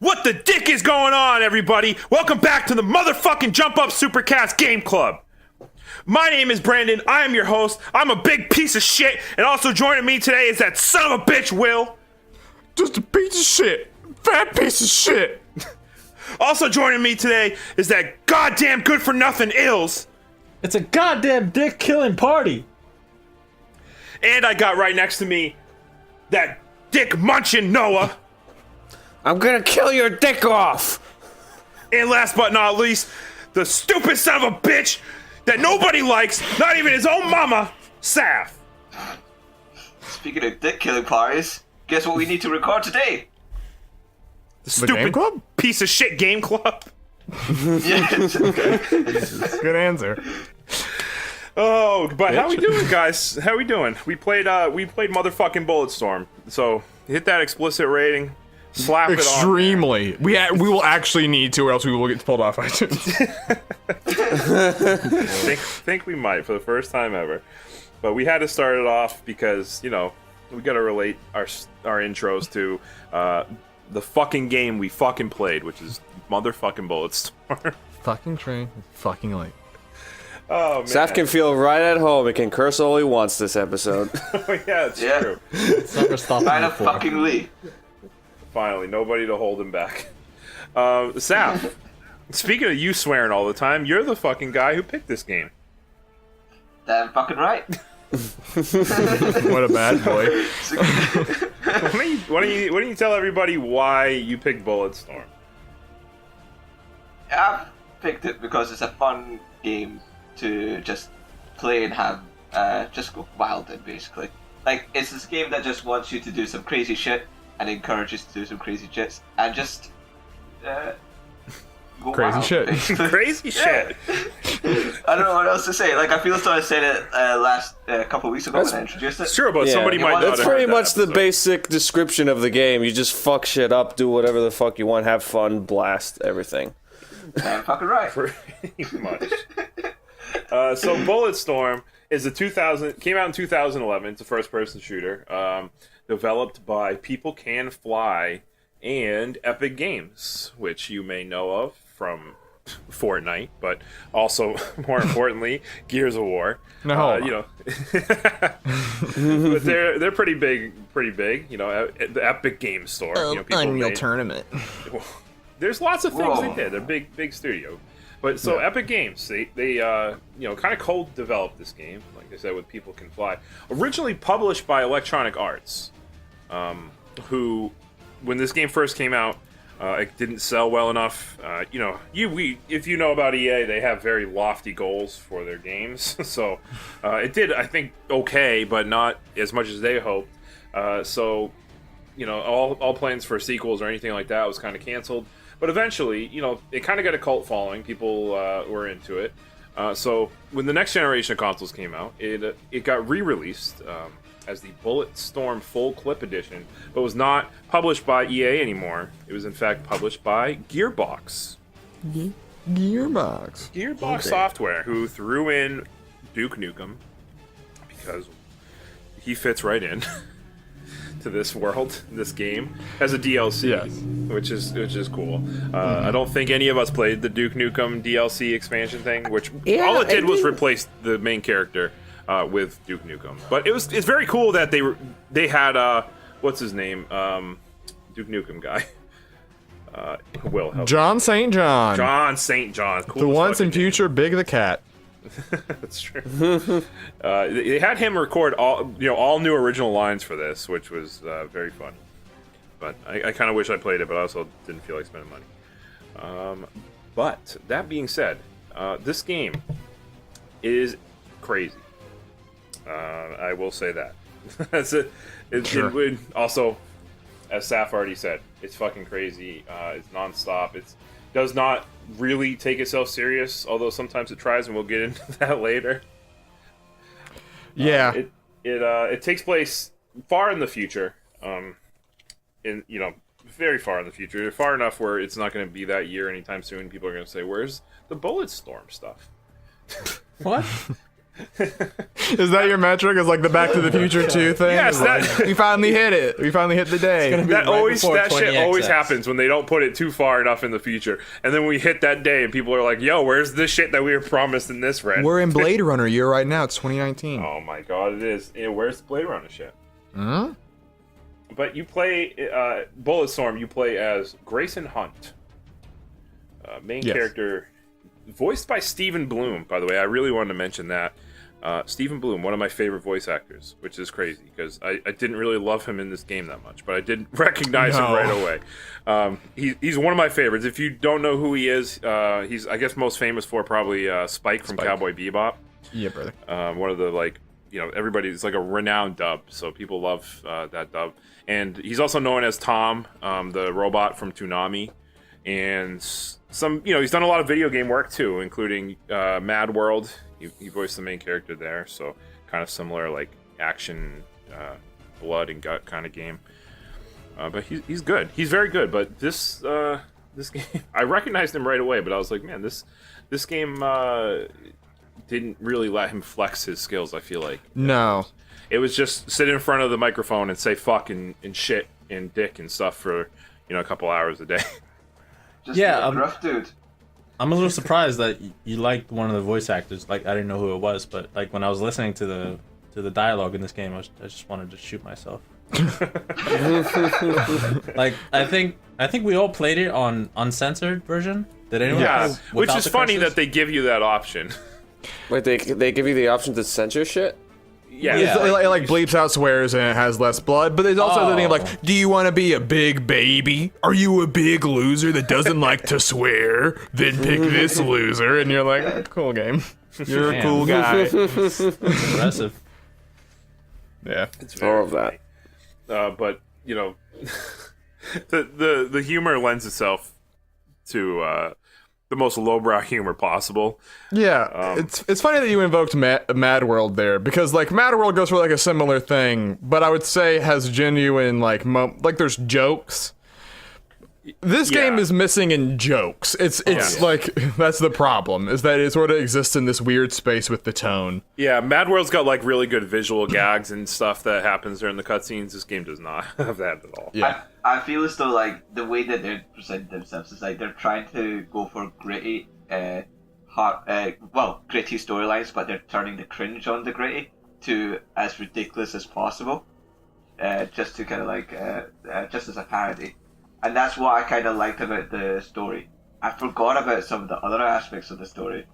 What the dick is going on, everybody? Welcome back to the motherfucking Jump Up Supercast Game Club. My name is Brandon. I am your host. I'm a big piece of shit. And also joining me today is that son of a bitch, Will. Just a piece of shit. Fat piece of shit. Also joining me today is that goddamn good-for-nothing Ills. It's a goddamn dick-killing party. And I got right next to me that dick-munching Noah. I'm gonna kill your dick off! And last but not least, the stupid son of a bitch that nobody likes, not even his own mama, Saf. Speaking of dick-killing parties, guess what we need to record today? The stupid game club? piece of shit game club. Yes. Good answer. Oh, but how we doing, guys? How we doing? We played motherfucking Bulletstorm. So hit that explicit rating. Slap it on. Extremely. We will actually need to, or else we will get pulled off iTunes. think we might for the first time ever. But we had to start it off because, you know, we got to relate our intros to the fucking game we fucking played, which is motherfucking Bulletstorm. Fucking train. Fucking late. Oh, man. Saf can feel right at home. He can curse all he wants this episode. Oh, yeah, it's true. It's never stopped Kind me of before. fucking Lee. Finally, nobody to hold him back. Saf, speaking of you swearing all the time, you're the fucking guy who picked this game. Damn fucking right. What a bad boy. Why don't you tell everybody why you picked Bulletstorm? I picked it because it's a fun game to just play and have, just go wild in, basically. Like, it's this game that just wants you to do some crazy shit and encourages to do some crazy shits and just go Crazy wild, shit. basically. Crazy shit. I don't know what else to say. Like, I feel as though I said it last couple weeks ago when I introduced it. Sure, but Yeah. somebody might not That's have pretty heard that much the episode. basic description of the game. You just fuck shit up, do whatever the fuck you want, have fun, blast everything. Damn fucking right. Pretty much. So Bulletstorm is came out in 2011. It's a first-person shooter developed by People Can Fly and Epic Games, which you may know of from Fortnite, but also more importantly, Gears of War. No, you know, but they're pretty big. You know, at the Epic Game Store. You know, people made- tournament. There's lots of things Whoa. they did. They're big studio. But so Epic Games, they you know, kind of co-developed this game, like I said, with People Can Fly. Originally published by Electronic Arts, who, when this game first came out, it didn't sell well enough. You know, if you know about EA, they have very lofty goals for their games. So it did, I think, okay, but not as much as they hoped. So, you know, all plans for sequels or anything like that was kind of canceled. But eventually, you know, it kind of got a cult following. People were into it. So when the next generation of consoles came out, it got re-released as the Bulletstorm Full Clip Edition, but was not published by EA anymore. It was in fact published by Gearbox. Gearbox Software, who threw in Duke Nukem because he fits right in to this world, this game, as a DLC, Yes. which is cool. I don't think any of us played the Duke Nukem DLC expansion thing, which all it did was replace the main character with Duke Nukem. But it's very cool that they had what's his name, Duke Nukem guy, Will help. John St. John. John St. John, cool The as once fucking in future Big the Cat. That's true. They had him record all new original lines for this, which was very fun. But I kind of wish I played it, but I also didn't feel like spending money. But that being said, this game is crazy. I will say that. That's it. Sure. It would also, as Saf already said, it's fucking crazy. It's nonstop. It does not really take itself serious, although sometimes it tries, and we'll get into that later. Yeah. It takes place far in the future, very far in the future, far enough where it's not going to be that year anytime soon. People are going to say, "Where's the Bulletstorm stuff?" What? Is that your metric? Is like the Back to the Future 2 thing? Yes, Is like, that- we finally hit it. We finally hit the day. That before shit always 20XX. happens when they don't put it too far enough in the future, and then we hit that day, and people are like, "Yo, where's the shit that we were promised in this red?" We're in Blade Runner year right now. It's 2019. Oh my god, it is. Yeah, where's the Blade Runner shit? Huh? But you play Bulletstorm. You play as Grayson Hunt, main Yes. character, voiced by Stephen Bloom. By the way, I really wanted to mention that. Stephen Bloom, one of my favorite voice actors, which is crazy because I didn't really love him in this game that much, but I did recognize him No. right away. He's one of my favorites. If you don't know who he is, he's I guess most famous for probably Spike from Cowboy Bebop. Yeah, brother. One of the everybody's like a renowned dub, so people love that dub. And he's also known as Tom, the robot from Toonami, and he's done a lot of video game work too, including Mad World. He voiced the main character there, so kind of similar, like action, blood and gut kind of game. But he's good. He's very good. But this game, I recognized him right away. But I was like, man, this game didn't really let him flex his skills. I feel like No. it was just sit in front of the microphone and say fuck and shit and dick and stuff for a couple hours a day. Just Yeah, be a gruff dude. I'm a little surprised that you liked one of the voice actors. Like, I didn't know who it was, but like when I was listening to the dialogue in this game, I just wanted to shoot myself. Like, I think we all played it on uncensored version. Did anyone? Yeah, play which without is the funny curses? that they give you that option. Wait, they give you the option to censor shit? Yeah, It like bleeps out swears and it has less blood, but there's also the thing of Oh. like, do you want to be a big baby? Are you a big loser that doesn't like to swear? Then pick this loser, and you're like, cool game. You're a Damn. cool guy. Impressive. Yeah. it's very All of that. funny. But the humor lends itself to the most lowbrow humor possible. Yeah, it's funny that you invoked Mad World there, because like Mad World goes for like a similar thing, but I would say has genuine like there's jokes. This Yeah. game is missing in jokes. It's Yeah. like that's the problem, is that it sort of exists in this weird space with the tone. Yeah, Mad World's got like really good visual gags and stuff that happens during the cutscenes. This game does not have that at all. Yeah. I feel as though like the way that they're presenting themselves is like they're trying to go for gritty, gritty storylines, but they're turning the cringe on the gritty to as ridiculous as possible, just to kind of like just as a parody, and that's what I kind of liked about the story. I forgot about some of the other aspects of the story,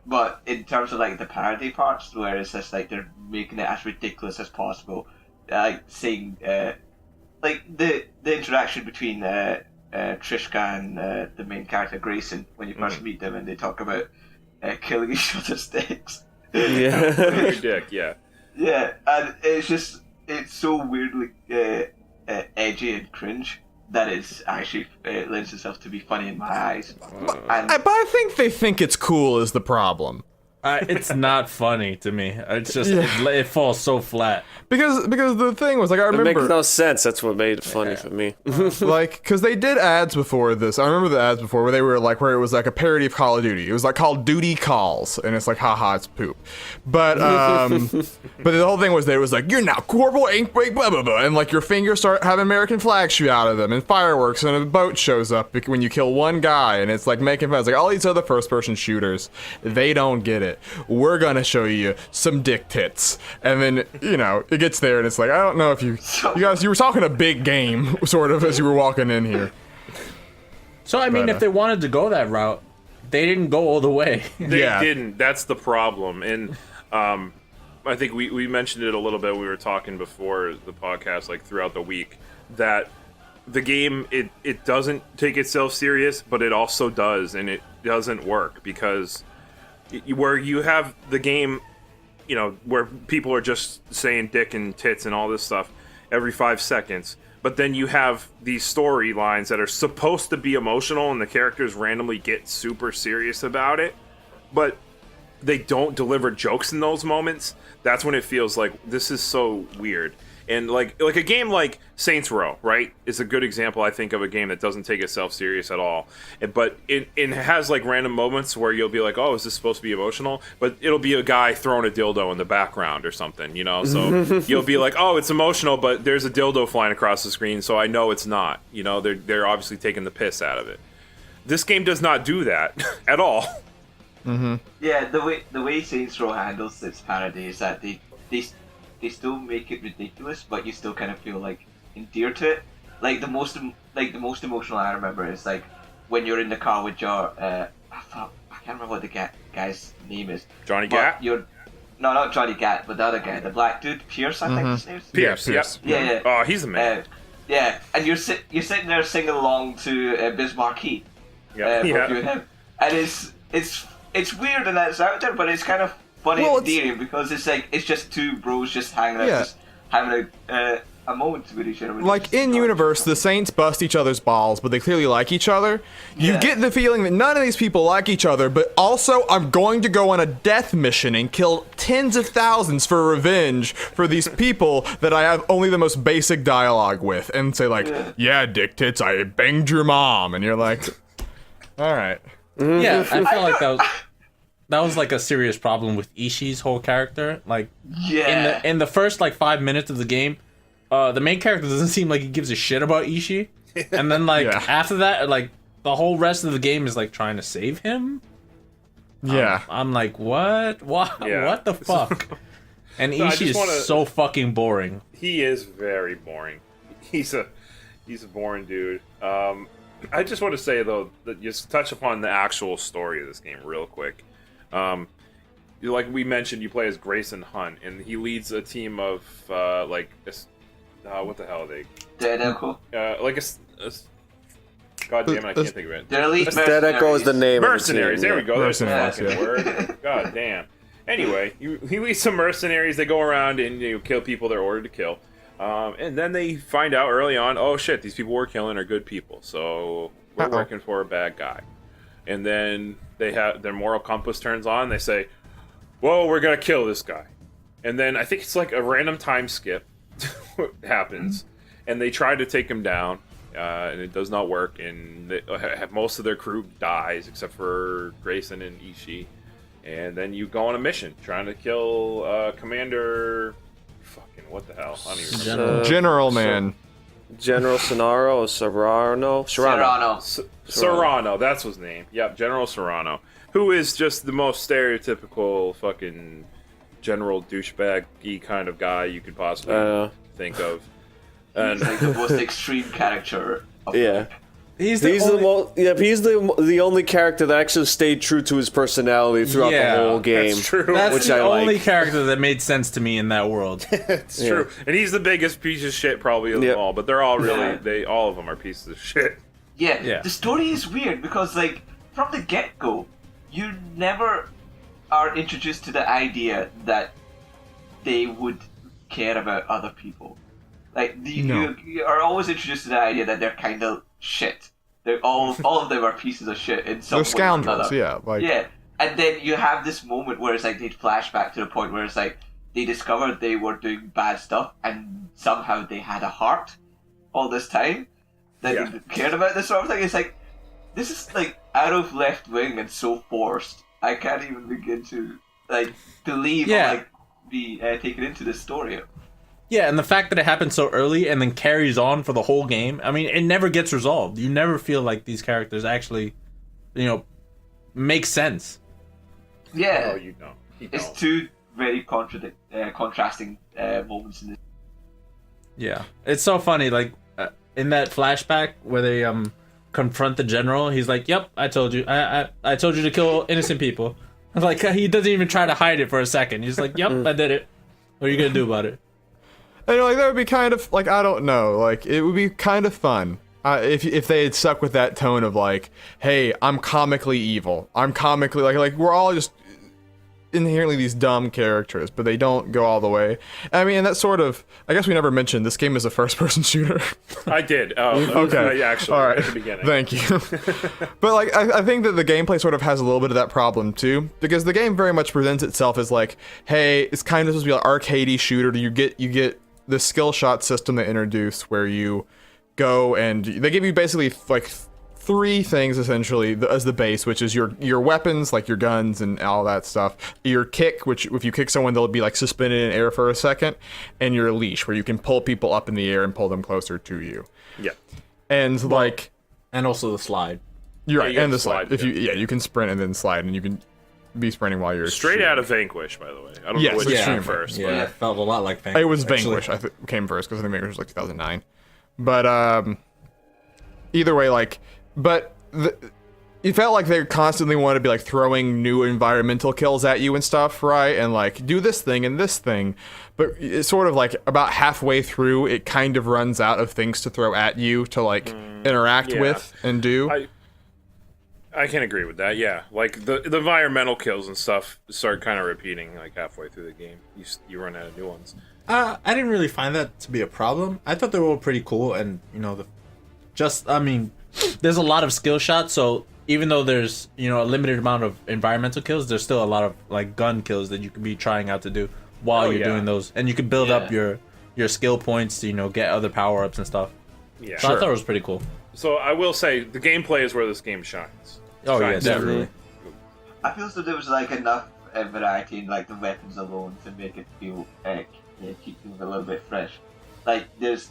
but in terms of like the parody parts, where it's just like they're making it as ridiculous as possible, like saying. Like the interaction between Trishka and the main character Grayson when you first meet them, and they talk about killing each other's dicks. Yeah. Your dick, yeah. Yeah, and it's so weirdly edgy and cringe that it's actually lends itself to be funny in my eyes. And But I think they think it's cool is the problem. It's not funny to me. It's just it falls so flat. Because the thing was like I It makes remember no sense. That's what made it funny for me. like because they did ads before this. I remember the ads before where they were like where it was like a parody of Call of Duty. It was like called Duty Calls, and it's like haha, it's poop. But but the whole thing was that it was like you're now Corporal Ink Break blah blah blah, and like your fingers start having American flags shoot out of them and fireworks, and a boat shows up when you kill one guy, and it's like making fun. It's like all these other first person shooters, they don't get it. We're gonna show you some dick tits, and then it gets there, and it's like I don't know if you guys were talking a big game sort of as you were walking in here. So I mean, But, if they wanted to go that route, they didn't go all the way. They Yeah. didn't. That's the problem. And I think we mentioned it a little bit. We were talking before the podcast, like throughout the week, that the game it doesn't take itself serious, but it also does, and it doesn't work because where you have the game, where people are just saying dick and tits and all this stuff every 5 seconds, but then you have these storylines that are supposed to be emotional and the characters randomly get super serious about it, but they don't deliver jokes in those moments. That's when it feels like this is so weird. And like a game like Saints Row, right, is a good example, I think, of a game that doesn't take itself serious at all. But it has like random moments where you'll be like, oh, is this supposed to be emotional? But it'll be a guy throwing a dildo in the background or something, you know? So you'll be like, oh, it's emotional, but there's a dildo flying across the screen, so I know it's not. You know, they're obviously taking the piss out of it. This game does not do that at all. Yeah, the way Saints Row handles its parody is that they still make it ridiculous, but you still kind of feel like endeared to it. Like the most emotional I remember is like when you're in the car with your I can't remember what the guy's name is. Johnny Gat? No, not Johnny Gat, but the other guy, the black dude, Pierce, I think his name is. Pierce. Yeah. Oh, he's the man. Yeah, and you're sitting there singing along to Biz Markie. Yeah. You and him, and it's weird and it's out there, but it's kind of funny Well, and endearing because it's like it's just two bros just hanging out, just having a moment with each other. Like in universe, the Saints bust each other's balls, but they clearly like each other. You get the feeling that none of these people like each other, but also I'm going to go on a death mission and kill tens of thousands for revenge for these people that I have only the most basic dialogue with, and say like, yeah dick tits, I banged your mom, and you're like, all right. Yeah, I feel like that was like a serious problem with Ishii's whole character. Like, in the first like 5 minutes of the game, the main character doesn't seem like he gives a shit about Ishii, and then like after that, like the whole rest of the game is like trying to save him. Yeah, I'm like, what? What the fuck? And No, Ishii is so fucking boring. He is very boring. He's a boring dude. I just want to say though that just touch upon the actual story of this game real quick. Like we mentioned, you play as Grayson Hunt, and he leads a team of what the hell are they? Dead Echo. Like a God damn it, I can't think of it. They're elite Dead Echo is the name. Mercenaries. Of the There we go. There's the Mercenaries, fucking word. God damn. Anyway, he leads some mercenaries. They go around and kill people they're ordered to kill. And then they find out early on, oh shit, these people we're killing are good people, so we're working for a bad guy. And then their moral compass turns on. They say, whoa, we're gonna kill this guy. And then I think it's like a random time skip happens, and they try to take him down, and it does not work. And most of their crew dies except for Grayson and Ishii. And then you go on a mission trying to kill Commander. What the hell? I don't even remember. General man. General Serrano. Serrano, that's his name. Yep, General Serrano, who is just the most stereotypical fucking general douchebag-y kind of guy you could possibly think of. And He's like the most extreme character. He's the only character that actually stayed true to his personality throughout the whole game. That's true. That's which the I like. only character that made sense to me in that world. It's true, and he's the biggest piece of shit probably of them all. But they're all really, all of them are pieces of shit. Yeah, the story is weird because like from the get-go, you never are introduced to the idea that they would care about other people. Like you are always introduced to the idea that they're kind of shit. They're all of them are pieces of shit in some way. They're scoundrels, and then you have this moment where it's like they flash back to the point where it's like they discovered they were doing bad stuff and somehow they had a heart all this time that they cared about this sort of thing. It's like this is like out of left wing and so forced. I can't even begin to like believe or like be taken into this story. Yeah, and the fact that it happened so early and then carries on for the whole game, I mean, it never gets resolved. You never feel like these characters actually, make sense. Yeah. Oh, you don't. It's two very contrasting moments in this. Yeah. It's so funny, like, in that flashback where they confront the general, he's like, yep, I told you. I told you to kill innocent people. Like, he doesn't even try to hide it for a second. He's like, yep, I did it. What are you going to do about it? And like that would be kind of like, I don't know, like it would be kind of fun if they had stuck with that tone of like, hey, I'm comically evil. I'm comically like we're all just inherently these dumb characters, but they don't go all the way. I mean, and that's sort of, I guess we never mentioned this game is a first-person shooter. I did. Oh, okay. Actually, all right. At the beginning. Thank you. But like, I think that the gameplay sort of has a little bit of that problem too, because the game very much presents itself as like, hey, it's kind of supposed to be like arcadey shooter. You get the skill shot system they introduced where you go and they give you basically like 3 things essentially as the base, which is your weapons, like your guns and all that stuff, your kick, which if you kick someone they'll be like suspended in air for a second, and your leash, where you can pull people up in the air and pull them closer to you. Yeah. And like, and also the slide. you're right, you and can the slide. If yeah. you can sprint and then slide, and you can be sprinting while you're Straight shooting. out of Vanquish, by the way. I don't Yes, know which yeah. came first. Yeah, it felt a lot like Vanquish. It was actually. Vanquish. Came first because I think Vanquish was like 2009. But either way, like, it felt like they constantly wanted to be like throwing new environmental kills at you and stuff, right? And like do this thing and this thing, but it's sort of like about halfway through, it kind of runs out of things to throw at you to like interact yeah. with and do. I can agree with that. Yeah, like the environmental kills and stuff start kind of repeating like halfway through the game. You run out of new ones. I didn't really find that to be a problem. I thought they were all pretty cool, and you know, there's a lot of skill shots. So even though there's a limited amount of environmental kills, there's still a lot of like gun kills that you could be trying out to do while you're doing those, and you can build up your skill points to get other power ups and stuff. Yeah, So I thought it was pretty cool. So I will say the gameplay is where this game shines. Oh yeah, Shines. definitely. I feel so there was like enough variety in like the weapons alone to make it feel keep things a little bit fresh. Like there's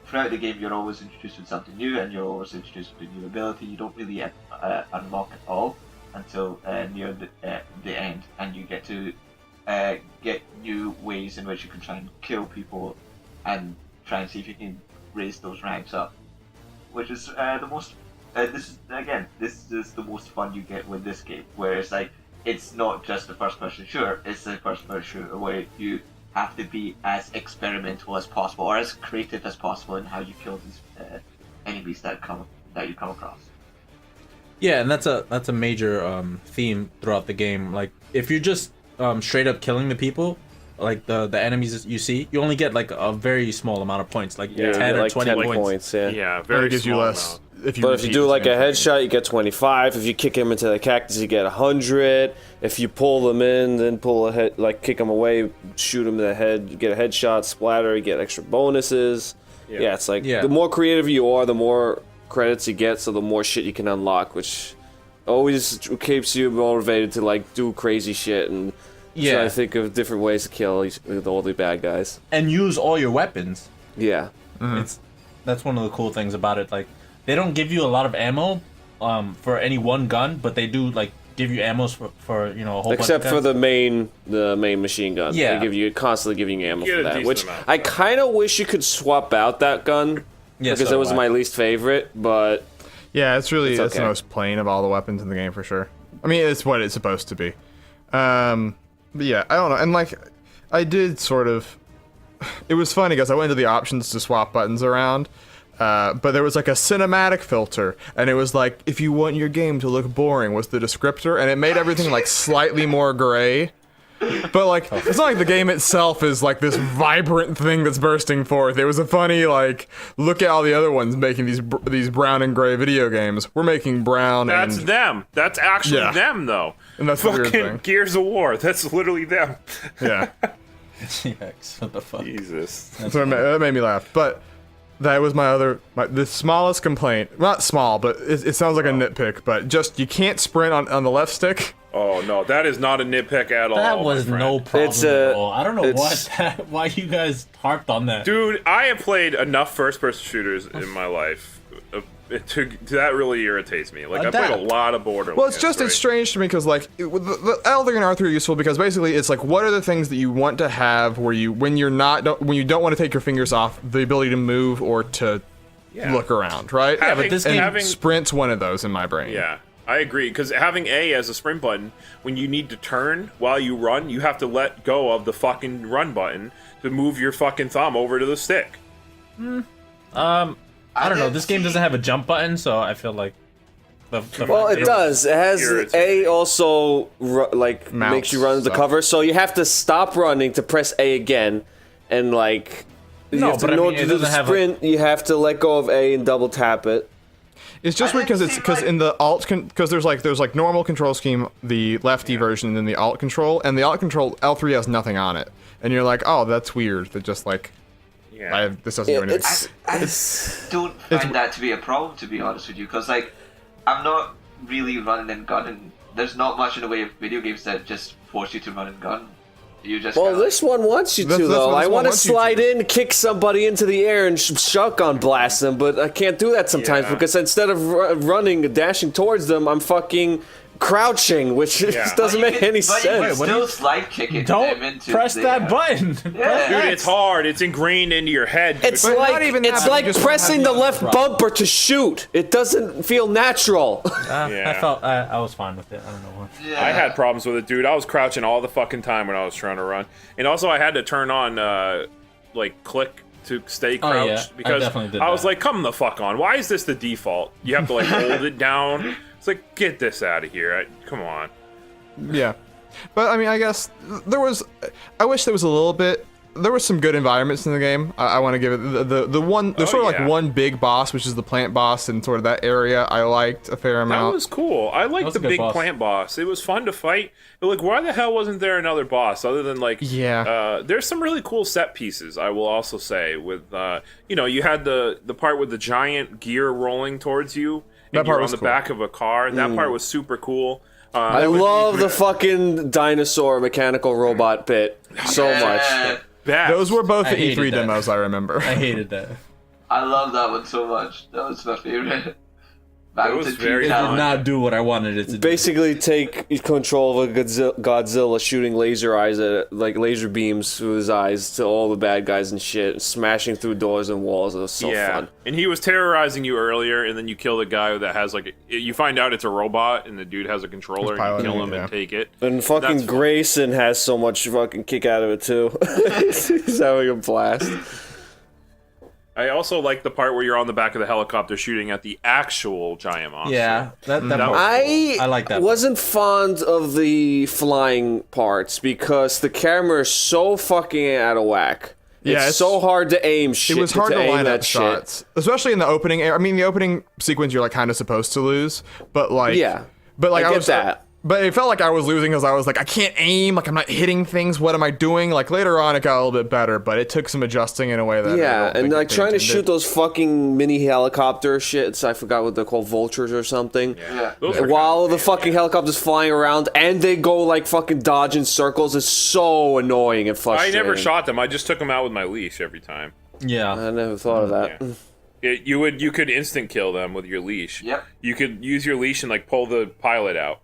throughout the game you're always introduced with something new, and you're always introduced with a new ability. You don't really unlock it all until near the end, and you get to get new ways in which you can try and kill people and try and see if you can raise those ranks up, which is the most. This is the most fun you get with this game, where it's like it's not just a first-person shooter; it's a first-person shooter where you have to be as experimental as possible or as creative as possible in how you kill these enemies that you come across. Yeah, and that's a major theme throughout the game. Like if you're just straight up killing the people, like the enemies you see, you only get like a very small amount of points, like 10 or like 20 10 points. Yeah, But very it gives you small less. amount. If you But if you repeat do the like a same thing. headshot, you get 25. If you kick him into the cactus, you get 100. If you pull them in, then pull a head, like kick them away, shoot them in the head, you get a headshot, splatter, you get extra bonuses. Yeah, it's like the more creative you are, the more credits you get, so the more shit you can unlock, which always keeps you motivated to like do crazy shit and try to think of different ways to kill all the bad guys. And use all your weapons. Yeah. That's one of the cool things about it. Like they don't give you a lot of ammo for any one gun, but they do like give you ammos for a whole bunch Except of for guns. the main machine gun. Yeah. They constantly giving you ammo You get for a that. decent Which amount. I kind of wish you could swap out that gun. Yeah, because so it was do I. my least favorite, but Yeah, it's It's the okay. most plain of all the weapons in the game for sure. I mean, it's what it's supposed to be. But yeah, I don't know. And like, I did sort of. It was funny because I went into the options to swap buttons around, but there was like a cinematic filter, and it was like if you want your game to look boring was the descriptor, and it made everything like slightly more gray. But like, it's not like the game itself is like this vibrant thing that's bursting forth. It was a funny like, look at all the other ones making these brown and gray video games. We're making brown. That's and them. That's actually Yeah. them, though. And that's the weird Fucking thing. Gears of War. That's literally them. Yeah. Yikes, what the fuck? Jesus. So that made me laugh. But that was the smallest complaint. Not small, but it sounds like a nitpick. But just you can't sprint on the left stick. Oh no, that is not a nitpick at all. That my was friend. no problem It's, at all. I don't know it's- why you guys harped on that. Dude, I have played enough first-person shooters in my life. That really irritates me. Like I played a Adapt. lot of Borderlands. Well, it's just right? it's strange to me because like the L3 and R3 are useful because basically it's like what are the things that you want to have where you when you don't want to take your fingers off the ability to move or to look around, right? Yeah, but this and game- sprint's one of those in my brain. Yeah, I agree. Because having A as a sprint button, when you need to turn while you run, you have to let go of the fucking run button to move your fucking thumb over to the stick. I don't know. This game doesn't have a jump button, so I feel like well, it does. It has irritating. A also like Mounts makes you run the stuff. cover, so you have to stop running to press A again, and like you No, have to, but I in mean, order it to do the doesn't have a- sprint, you have to let go of A and double tap it. It's just weird because in the alt because there's like normal control scheme, the lefty version, and then the alt control, and the alt control L3 has nothing on it, and you're like, oh, that's weird. That just like Yeah. This doesn't do anything. I don't find that to be a problem, to be honest with you, because like I'm not really running and gunning. There's not much in the way of video games that just force you to run and gun. You just Well, this one wants you to, though. I want to slide in, kick somebody into the air, and shotgun blast them, but I can't do that sometimes because instead of running, dashing towards them, I'm fucking crouching, which just doesn't make any sense. You can still slide kick it. Don't press that button. Yeah. Dude, it's hard. It's ingrained into your head. It's But like not even that, it's but like you just pressing have the left bumper to shoot. It doesn't feel natural. I felt I was fine with it. I don't know why. Yeah. I had problems with it, dude. I was crouching all the fucking time when I was trying to run, and also I had to turn on like click to stay crouched because I was like, "Come the fuck on! Why is this the default? You have to like hold it down." It's like, get this out of here! Come on. Yeah, but I mean, I guess there was. I wish there was a little bit. There were some good environments in the game. I want to give it the one. There's sort of like one big boss, which is the plant boss, and sort of that area I liked a fair amount. That was cool. I liked the big plant boss. It was fun to fight. But like, why the hell wasn't there another boss other than like? Yeah. There's some really cool set pieces. I will also say with you had the part with the giant gear rolling towards you. And you're on the back of a car. That part was super cool. I love the fucking dinosaur mechanical robot bit so much. Those were both the hated E3 that. demos, I remember. I hated that. I love that one so much. That was my favorite. It was very It did fun. not do what I wanted it to do. Basically, take control of a Godzilla shooting laser eyes at like laser beams through his eyes to all the bad guys and shit, smashing through doors and walls. It was so fun. And he was terrorizing you earlier, and then you kill the guy that has like you find out it's a robot, and the dude has a controller, and you kill him and take it. And fucking That's fun. Grayson has so much fucking kick out of it too. He's having a blast. I also like the part where you're on the back of the helicopter shooting at the actual giant monster. Yeah, that part. I like that. wasn't fond of the flying parts because the camera is so fucking out of whack. Yeah, it's so hard to aim shit. It was hard to aim line that up shit. shots, especially in the opening. I mean, the opening sequence you're like kind of supposed to lose, but like but like I get was that. But it felt like I was losing because I was like, I can't aim, like I'm not hitting things. What am I doing? Like later on, it got a little bit better, but it took some adjusting in a way that and like trying to shoot those fucking mini helicopter shits. I forgot what they're called, vultures or something. Yeah. While the fucking helicopter's flying around and they go like fucking dodge in circles, it's so annoying and I frustrating. never shot them. I just took them out with my leash every time. Yeah. I never thought of that. Yeah. You could instant kill them with your leash. Yep. You could use your leash and like pull the pilot out.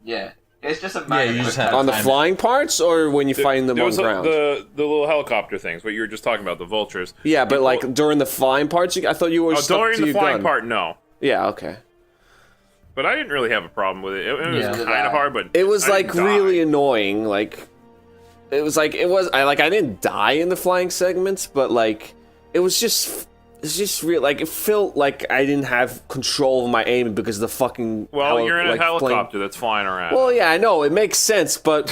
Yeah. It's just a matter you of just quick have time. On the flying parts or when you find them There on was ground? the little helicopter things, what you were just talking about, the vultures. Yeah, but You like pull- during the flying parts, I thought you were stuck during to the your flying gun. part, no. Yeah, okay. But I didn't really have a problem with it. It was kind of hard, but It was I like didn't die. really annoying. Like it was I didn't die in the flying segments, but like it's just real. Like it felt like I didn't have control of my aim because the fucking. Well, you're in a helicopter that's flying around. Well, yeah, I know it makes sense, but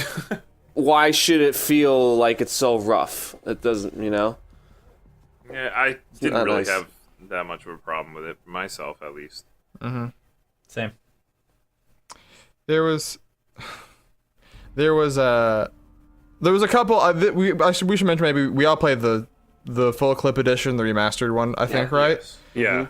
why should it feel like it's so rough? It doesn't, Yeah, I didn't not really nice. have that much of a problem with it, myself at least. Same. There was a couple. We should mention maybe we all played the full clip edition, the remastered one. I think, right? Yes. Yeah.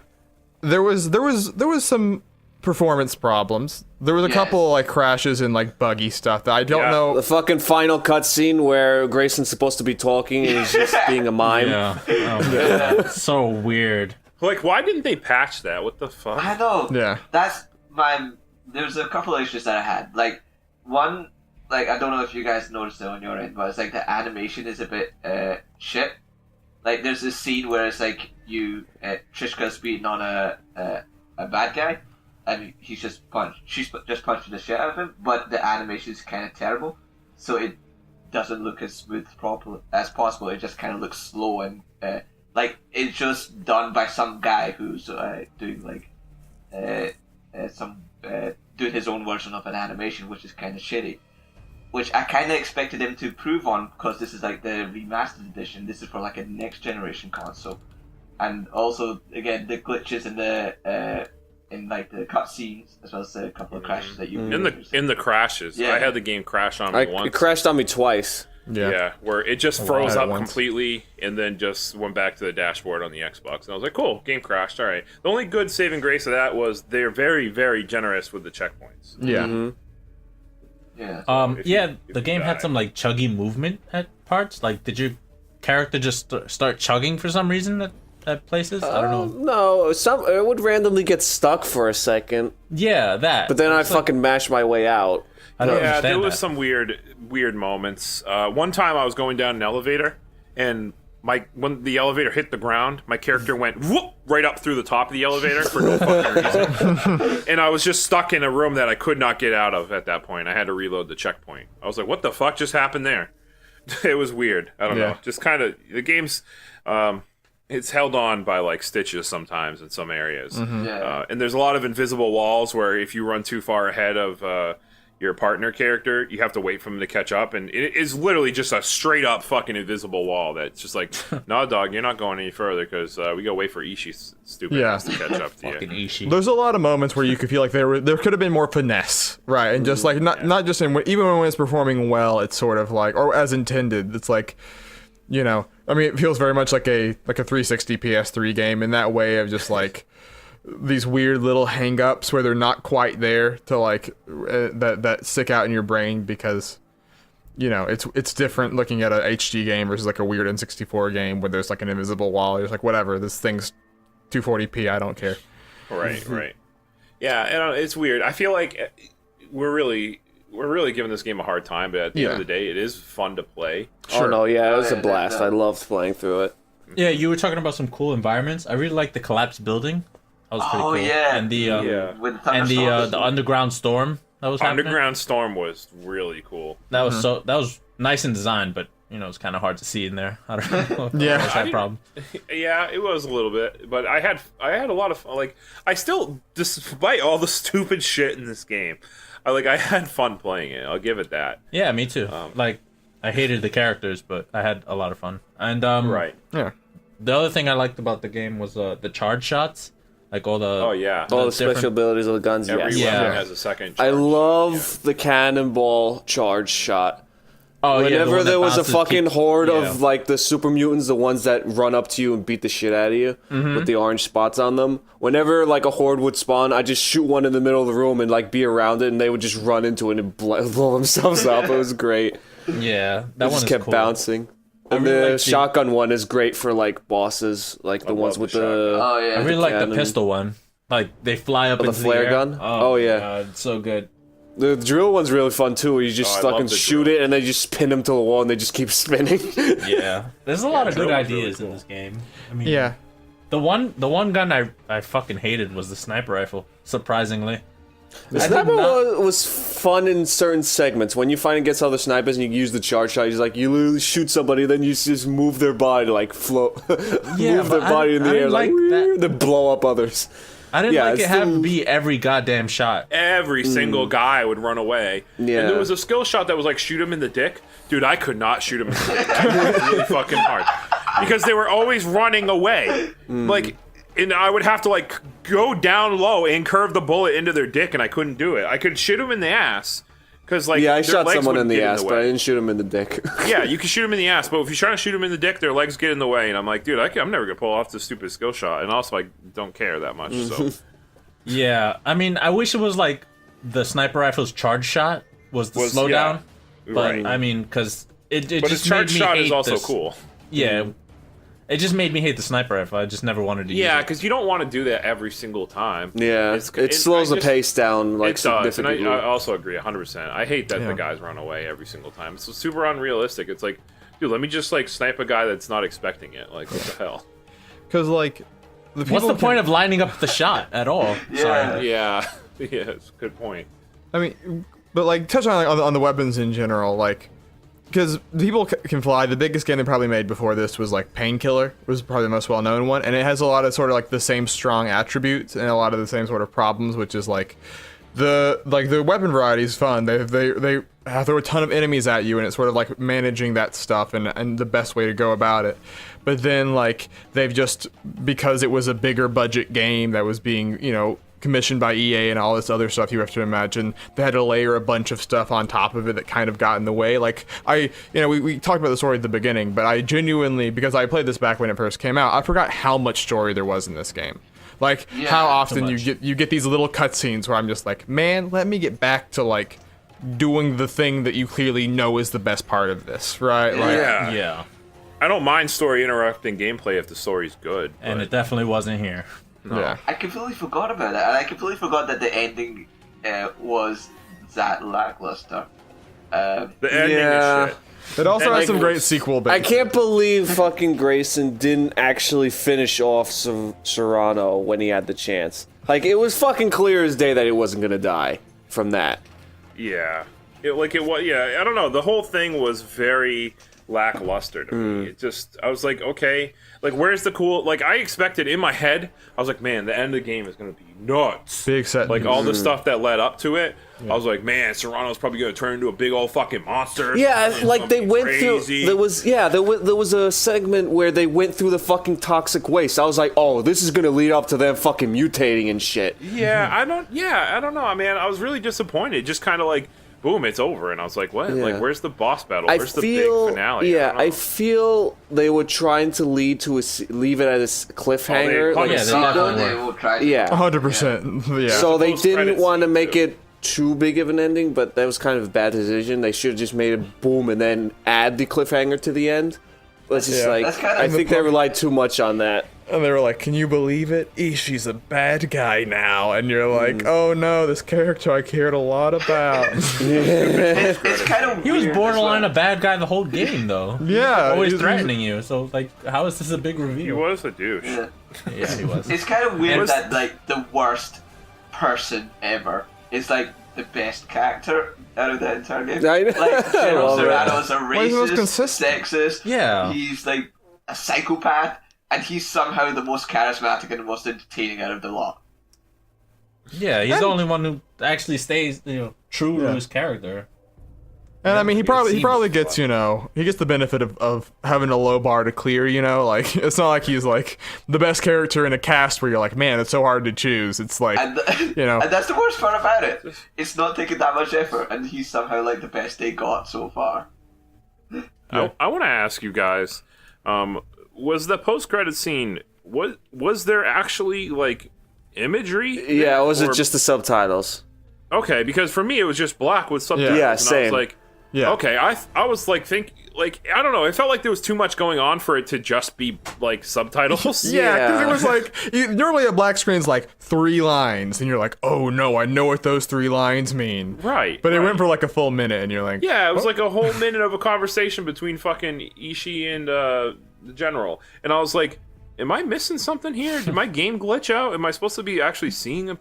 There was some performance problems. There was a couple like crashes and like buggy stuff that I don't know. The fucking final cutscene where Grayson's supposed to be talking and he's just being a mime. Yeah. Oh, man. So weird. Like, why didn't they patch that? What the fuck? I know. Yeah. That's there's a couple of issues that I had. Like, one, like, I don't know if you guys noticed it on your end, but it's like the animation is a bit shit. Like, there's this scene where it's like Trishka's beating on a bad guy, and she's just punching the shit out of him, but the animation is kind of terrible, so it doesn't look as smooth as possible. It just kind of looks slow and like it's just done by some guy who's doing like doing his own version of an animation, which is kind of shitty. Which I kind of expected him to improve on because this is like the remastered edition. This is for like a next generation console, and also again the glitches in the in like the cutscenes as well as a couple of crashes that you In the crashes, Yeah. I had the game crash on me once. It crashed on me twice. Yeah, where it just froze at up once. completely and then just went back to the dashboard on the Xbox. And I was like, cool, game crashed. All right. The only good saving grace of that was they're very, very generous with the checkpoints. Yeah. Yeah. If Yeah, you- if the you game die. had some like chuggy movement at parts. Like, did your character just start chugging for some reason at places? I don't know. No, it would randomly get stuck for a second, Yeah, that. but then I It's like- fucking mashed my way out. I don't Yeah, understand there was that. some weird moments. One time I was going down an elevator, and when the elevator hit the ground, my character went whoop right up through the top of the elevator for no fucking reason. And I was just stuck in a room that I could not get out of at that point. I had to reload the checkpoint. I was like, what the fuck just happened there? It was weird. I don't know. Just kind of, the game's, it's held on by like stitches sometimes in some areas. Yeah. And there's a lot of invisible walls where if you run too far ahead of your partner character, you have to wait for them to catch up, and it is literally just a straight up fucking invisible wall that's just like, nah, dog, you're not going any further because we gotta wait for Ishi's stupid ass to catch up to Fucking you. Ishii. There's a lot of moments where you could feel like there could have been more finesse, right? And just like not just in even when it's performing well, it's sort of like, or as intended, it's like, you know, I mean, it feels very much like a 360 PS3 game in that way of just like these weird little hang-ups where they're not quite there to like that stick out in your brain because, you know, it's different looking at a HD game versus like a weird N64 game where there's like an invisible wall. You're just like, whatever, this thing's 240p, I don't care. Right. Yeah, and it's weird. I feel like we're really giving this game a hard time, but at the end of the day, it is fun to play. Oh no, yeah, it was a Yeah, blast. yeah. I loved playing through it. Yeah, you were talking about some cool environments. I really like the collapsed building. That was pretty Oh cool. yeah. And the Yeah. With and thunderstorms. the underground storm that was happening. Underground Storm was really cool. That was nice in design, but you know it's kind of hard to see in there. I don't know. Yeah. That's that problem. Yeah, it was a little bit, but I had a lot of fun. Like, I still, despite all the stupid shit in this game, I had fun playing it. I'll give it that. Yeah, me too. Like I hated the characters, but I had a lot of fun. And Right. Yeah. the other thing I liked about the game was the charge shots, like all the Oh yeah. All the different- special abilities of the guns, Every yes. Yeah. weapon has a second. I charge. love the cannonball charge shot. Oh yeah, the Whenever one there that was a bounces fucking keep- horde yeah. of like the super mutants, the ones that run up to you and beat the shit out of you with the orange spots on them. Whenever like a horde would spawn, I just shoot one in the middle of the room and like be around it, and they would just run into it and blow themselves up. It was great. Yeah, that It one just is kept cool. bouncing. And really the like the- shotgun one is great for like bosses, like the ones love with the the. Oh yeah. I really like the cannon. pistol one. Like they fly up the into flare the air. gun? Oh, Oh, yeah. my God, it's so good. The drill one's really fun too. Where you just Oh, I fucking love the shoot drill. it and they just pin them to the wall and they just keep spinning. Yeah, there's a lot of good drill was really ideas in cool. this game. I mean, Yeah. the one gun I fucking hated was the sniper rifle. Surprisingly, The I did sniper not- was fun in certain segments. When you find against other snipers and you use the charge shot, you like you literally shoot somebody, then you just move their body to like float, Yeah, move their but body I in the air didn't like, like that. then blow up others. I didn't Yeah, like it's it having still- to be every goddamn shot. Every single guy would run away. Yeah. And there was a skill shot that was like shoot him in the dick. Dude, I could not shoot him in the dick. I worked really fucking hard. Because they were always running away. Like, and I would have to like go down low and curve the bullet into their dick, and I couldn't do it. I could shoot him in the ass. Because like Yeah, I their shot legs someone in wouldn't the get ass, but I way. didn't shoot him in the dick. Yeah, you can shoot him in the ass, but if you're trying to shoot him in the dick, their legs get in the way, and I'm like, dude, I'm never gonna pull off this stupid skill shot, and also I don't care that much. So Yeah, I mean, I wish it was like the sniper rifle's charge shot was the Was- slowdown. yeah, But right. I mean, because it but his just charge made me shot hate is also this. cool. Yeah, it just made me hate the sniper rifle. I just never wanted to. Yeah, use it. because you don't want to do that every single time. Yeah, It's- it slows I the just- pace down like It does, and significantly. I also agree 100%. I hate that Yeah. the guys run away every single time. It's super unrealistic. It's like, dude, let me just like snipe a guy that's not expecting it. Like, what the hell? Because like, the What's the point of lining up the shot at all? Sorry. Yeah, yeah, it's a good point. I mean, but like touch on on the weapons in general, like because people can fly. The biggest game they probably made before this was like Painkiller, was probably the most well known one, and it has a lot of sort of like the same strong attributes and a lot of the same sort of problems, which is like the weapon variety is fun. They throw a ton of enemies at you, and it's sort of like managing that stuff and the best way to go about it. But then like they've just, because it was a bigger budget game that was being, you know, commissioned by EA and all this other stuff you have to imagine. They had to layer a bunch of stuff on top of it that kind of got in the way. Like, we talked about the story at the beginning, but I genuinely, because I played this back when it first came out, I forgot how much story there was in this game. Like, how often you get these little cutscenes where I'm just like, man, let me get back to, like, doing the thing that you clearly know is the best part of this, right? Like, Yeah. I don't mind story interrupting gameplay if the story's good. And but- it definitely wasn't here. No. Yeah. I completely forgot about that, and I completely forgot that the ending was that lackluster. The ending Yeah. is shit. It also And, has like, some great sequel bits. I can't believe fucking Grayson didn't actually finish off Serrano when he had the chance. Like, it was fucking clear as day that he wasn't gonna die from that. Yeah. I don't know. The whole thing was very lackluster to me. It just, I was like, okay, like, where's the cool, like, I expected in my head, I was like, man, the end of the game is going to be nuts. Big set. Like, all the stuff that led up to it, I was like, man, Serrano's probably going to turn into a big old fucking monster. Yeah, and like they something went crazy. through. There was a segment where they went through the fucking toxic waste. I was like, oh, this is gonna lead up to them fucking mutating and shit. Yeah, I don't know, man. I was really disappointed. Just kind of like, boom, it's over. And I was like, what? Yeah. Like, where's the boss battle? I Where's feel, the big finale? yeah, don't know. I feel they were trying to leave it as a cliffhanger, Oh, like they- a yeah, they sequel. definitely They will try to. Yeah. 100%. Yeah. So they Post didn't credits want to scene, make too. it too big of an ending, but that was kind of a bad decision. They should have just made it boom and then add the cliffhanger to the end. But it's just Yeah. like, That's kinda I the think they point. relied too much on that. And they were like, can you believe it? Ishii's a bad guy now. And you're like, oh no, this character I cared a lot about. It's kind of He was weird borderline as a bad guy the whole game, though. Yeah, Always he's- threatening you. So, like, how is this a big He reveal? was a douche. well. Yeah, he was. It's kind of weird Was- that like the worst person ever is like the best character out of the entire game. I know. Like General Love it. Serrano's a Why is he the most racist, consistent? sexist. Yeah. He's like a psychopath, and he's somehow the most charismatic and the most entertaining out of the lot. Yeah, he's the only one who actually stays, true to Yeah. his character. And I mean, he It probably seems- gets, he gets the benefit of having a low bar to clear, like, it's not like he's like the best character in a cast where you're like, man, it's so hard to choose. It's like, And know. and that's the worst part about it. It's not taking that much effort, and he's somehow like the best they got so far. I want to ask you guys, was the post-credit scene, was there actually, like, imagery? Yeah, or was it Or- just the subtitles? Okay, because for me it was just black with subtitles. Yeah, and I same. was like, yeah. okay, I was like, I don't know, it felt like there was too much going on for it to just be, like, subtitles. Yeah, because Yeah. it was like, normally a black screen's like 3 lines, and you're like, oh no, I know what those 3 lines mean. Right. But it right. went for like a full minute, and you're like, Yeah, it was like a whole minute of a conversation between fucking Ishii and the general. And I was like, am I missing something here? Did my game glitch out? Am I supposed to be actually seeing an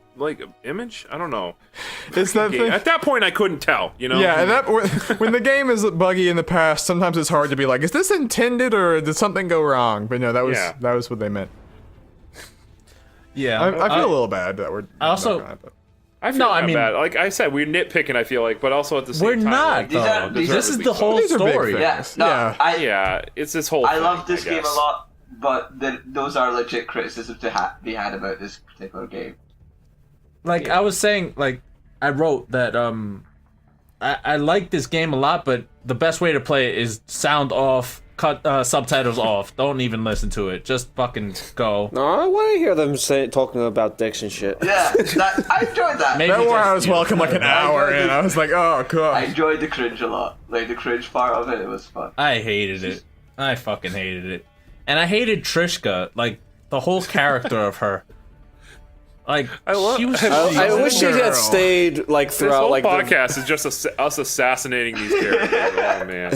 image? I don't know. it's that thing. At that point, I couldn't tell, Yeah, and that when the game is buggy in the past, sometimes it's hard to be like, is this intended or did something go wrong? But no, that was what they meant. Yeah. I feel a little bad that we're. I also- not gonna, but- I feel No, I kinda mean- bad. Like I said, we're nitpicking, I feel like, but also at the same We're time. not, like, These though. are- these are This is the whole These are big story. things. Yeah, no, Yeah. Yeah, it's this whole I thing, love this game a guess. lot, but those are legit criticisms to be had about this particular game. Like I was saying, like I wrote that I like this game a lot, but the best way to play it is sound off, cut subtitles off. Don't even listen to it. Just fucking go. No, I want to hear them talking about dicks and shit. Yeah, I enjoyed that. Maybe That just one I was you. welcome like an hour in. I was like, oh I god. enjoyed the cringe a lot. Like the cringe part of it was fun. I hated it. I fucking hated it. And I hated Trishka, like the whole character of her. Like she was. I wish she Girl. had stayed like This throughout whole like the, podcast is just us assassinating these characters. Oh man,